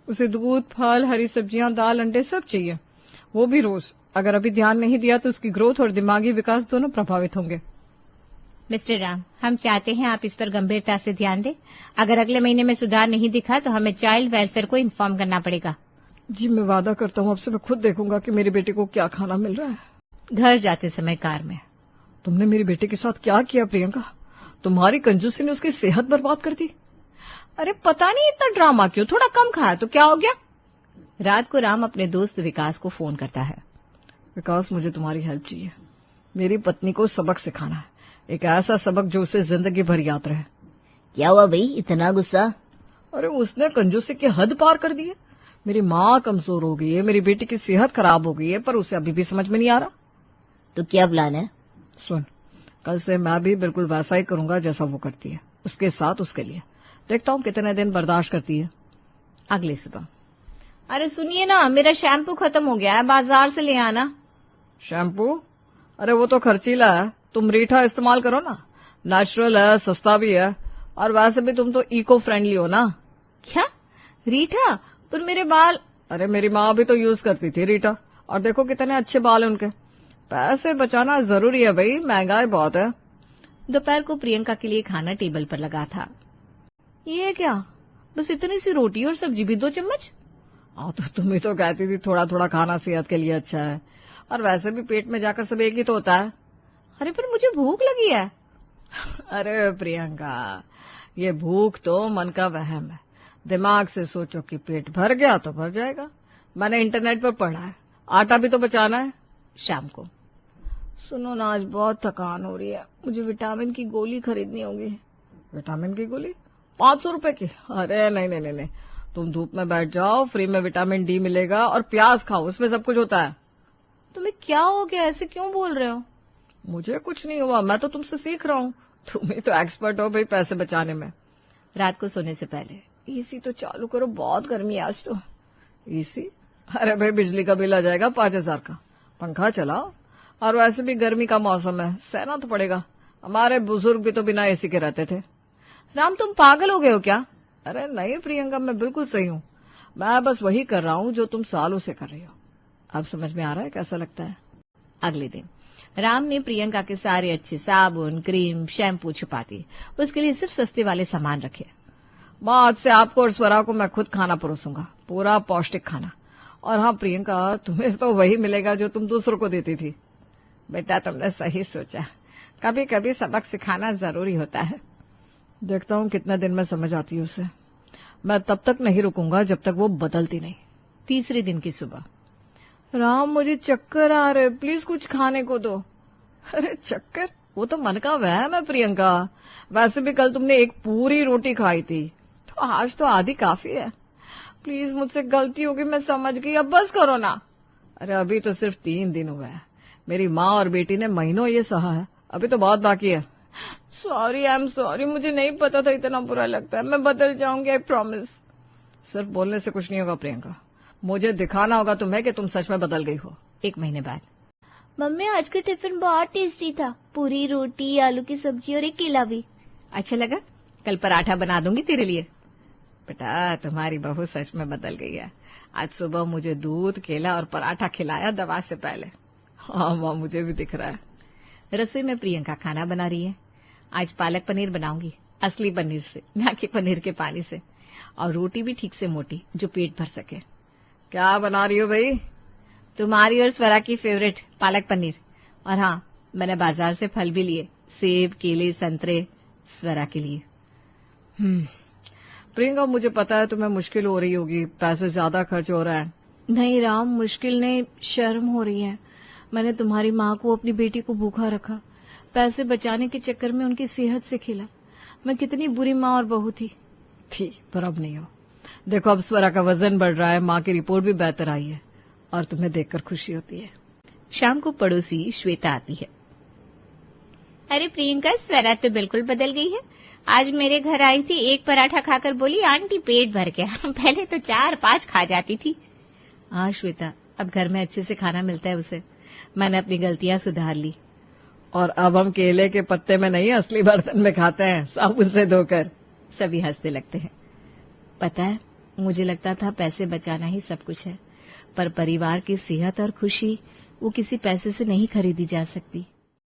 उसे दूध, फल, हरी सब्जियां, दाल, अंडे सब चाहिए, वो भी रोज। अगर अभी ध्यान नहीं दिया तो उसकी ग्रोथ और दिमागी विकास दोनों प्रभावित होंगे। मिस्टर राम, हम चाहते हैं आप इस पर गंभीरता से ध्यान दें। अगर अगले महीने में सुधार नहीं दिखा तो हमें चाइल्ड वेलफेयर को इन्फॉर्म करना पड़ेगा। जी, मैं वादा करता हूँ आपसे, मैं खुद देखूंगा कि मेरी बेटी को क्या खाना मिल रहा है। घर जाते समय कार में, तुमने मेरी बेटी के साथ क्या किया प्रियंका? तुम्हारी कंजूसी ने उसकी सेहत बर्बाद कर दी। अरे पता नहीं इतना ड्रामा क्यों, थोड़ा कम खाया तो क्या हो गया? रात को राम अपने दोस्त विकास को फोन करता है। विकास, मुझे तुम्हारी हेल्प चाहिए। मेरी पत्नी को सबक सिखाना है, एक ऐसा सबक जो उसे जिंदगी भर याद रहे। क्या हुआ भाई, इतना गुस्सा? अरे उसने कंजूसी की हद पार कर दी है। मेरी माँ कमजोर हो गई है, मेरी बेटी की सेहत खराब हो गई है, पर उसे अभी भी समझ में नहीं आ रहा। तो क्या प्लान है? सुन, कल से मैं भी बिल्कुल वैसा ही करूंगा जैसा वो करती है, उसके साथ उसके लिए। देखता हूँ कितने दिन बर्दाश्त करती है। अगली सुबह, अरे सुनिए ना, मेरा शैम्पू खत्म हो गया है, बाजार से ले आना। शैम्पू? अरे वो तो खर्चीला है, तुम रीठा इस्तेमाल करो ना, नेचुरल है, सस्ता भी है, और वैसे भी तुम तो इको फ्रेंडली हो ना। क्या रीठा? पर मेरे बाल। अरे मेरी माँ भी तो यूज करती थी रीठा, और देखो कितने अच्छे बाल है उनके। पैसे बचाना जरूरी है भाई, महंगाई बहुत है। दोपहर को प्रियंका के लिए खाना टेबल पर लगा था। ये क्या, बस इतनी सी रोटी और सब्जी भी 2 चम्मच? तो तुम ही तो कहती थी थोड़ा थोड़ा खाना सेहत के लिए अच्छा है, और वैसे भी पेट में जाकर सब एक ही तो होता है। अरे पर मुझे भूख लगी है। अरे प्रियंका, ये भूख तो मन का वहम है। दिमाग से सोचो कि पेट भर गया तो भर जाएगा। मैंने इंटरनेट पर पढ़ा है, आटा भी तो बचाना है। शाम को, सुनो ना, आज बहुत थकान हो रही है, मुझे विटामिन की गोली खरीदनी होगी। विटामिन की गोली 500 रुपए की? अरे नहीं नहीं नहीं नहीं, तुम धूप में बैठ जाओ, फ्री में विटामिन डी मिलेगा, और प्याज खाओ, उसमें सब कुछ होता है। तुम्हें क्या हो गया, ऐसे क्यों बोल रहे हो? मुझे कुछ नहीं हुआ, मैं तो तुमसे सीख रहा हूँ। तुम ही तो एक्सपर्ट हो भाई पैसे बचाने में। रात को सोने से पहले एसी तो चालू करो, बहुत गर्मी है आज तो। एसी? अरे भाई बिजली का बिल आ जाएगा 5000 का। पंखा चलाओ, और वैसे भी गर्मी का मौसम है, सहना तो पड़ेगा। हमारे बुजुर्ग भी तो बिना एसी के रहते थे। राम तुम पागल हो गए हो क्या? अरे नहीं प्रियंका, मैं बिल्कुल सही हूँ। मैं बस वही कर रहा हूँ जो तुम सालों से कर रही हो। अब समझ में आ रहा है कैसा लगता है? अगले दिन राम ने प्रियंका के सारे अच्छे साबुन, क्रीम, शैम्पू छुपा दिए। उसके लिए सिर्फ सस्ते वाले सामान रखे। माँ, आज से आपको और स्वरा को मैं खुद खाना परोसूंगा, पूरा पौष्टिक खाना। और हाँ प्रियंका, तुम्हें तो वही मिलेगा जो तुम दूसरों को देती थी। बेटा तुमने सही सोचा, कभी कभी सबक सिखाना जरूरी होता है। देखता हूँ कितने दिन में समझ आती है उसे। मैं तब तक नहीं रुकूंगा जब तक वो बदलती नहीं। तीसरे दिन की सुबह, राम मुझे चक्कर आ रहे, प्लीज कुछ खाने को दो। अरे चक्कर? वो तो मन का वहम है प्रियंका। वैसे भी कल तुमने एक पूरी रोटी खाई थी, तो आज तो आधी काफी है। प्लीज मुझसे गलती होगी, मैं समझ गई, अब बस करो ना। अरे अभी तो सिर्फ 3 दिन हुए हैं। मेरी माँ और बेटी ने महीनों ये सहा है, अभी तो बहुत बाकी है। सॉरी, आई एम सॉरी, मुझे नहीं पता था इतना बुरा लगता है। मैं बदल जाऊंगी, आई प्रॉमिस। सिर्फ बोलने से कुछ नहीं होगा प्रियंका, मुझे दिखाना होगा तुम्हें कि तुम सच में बदल गई हो। 1 महीने बाद, मम्मी आज का टिफिन बहुत टेस्टी था, पूरी रोटी, आलू की सब्जी और एक केला भी। अच्छा लगा? कल पराठा बना दूंगी तेरे लिए। बेटा तुम्हारी बहू सच में बदल गई है। आज सुबह मुझे दूध, केला और पराठा खिलाया दवा से पहले। हाँ माँ, मुझे भी दिख रहा है। रसोई में प्रियंका खाना बना रही है। आज पालक पनीर बनाऊंगी, असली पनीर से, ना कि पनीर के पानी से। और रोटी भी ठीक से मोटी, जो पेट भर सके। क्या बना रही हो भाई? तुम्हारी और स्वरा की फेवरेट पालक पनीर। और हाँ, मैंने बाजार से फल भी लिए, सेब, केले, संतरे, स्वरा के लिए। प्रियंका, मुझे पता है तुम्हें मुश्किल हो रही होगी, पैसे ज्यादा खर्च हो रहा है। नहीं राम, मुश्किल नहीं, शर्म हो रही है। मैंने तुम्हारी माँ को, अपनी बेटी को भूखा रखा, पैसे बचाने के चक्कर में उनकी सेहत से खिला। मैं कितनी बुरी माँ और बहू थी। पर अब नहीं हो। देखो अब स्वरा का वजन बढ़ रहा है, माँ की रिपोर्ट भी बेहतर आई है और तुम्हें देखकर खुशी होती है। शाम को पड़ोसी श्वेता आती है। अरे प्रियंका, स्वरा तो बिल्कुल बदल गई है। आज मेरे घर आई थी, एक पराठा खाकर बोली आंटी पेट भर गया। पहले तो 4-5 खा जाती थी। हाँ श्वेता, अब घर में अच्छे से खाना मिलता है उसे। मैंने अपनी गलतियां सुधार ली। और अब हम केले के पत्ते में नहीं, असली बर्तन में खाते हैं, साबुन से धोकर। सभी हंसने लगते हैं। पता है, मुझे लगता था पैसे बचाना ही सब कुछ है, पर परिवार की सेहत और खुशी वो किसी पैसे से नहीं खरीदी जा सकती।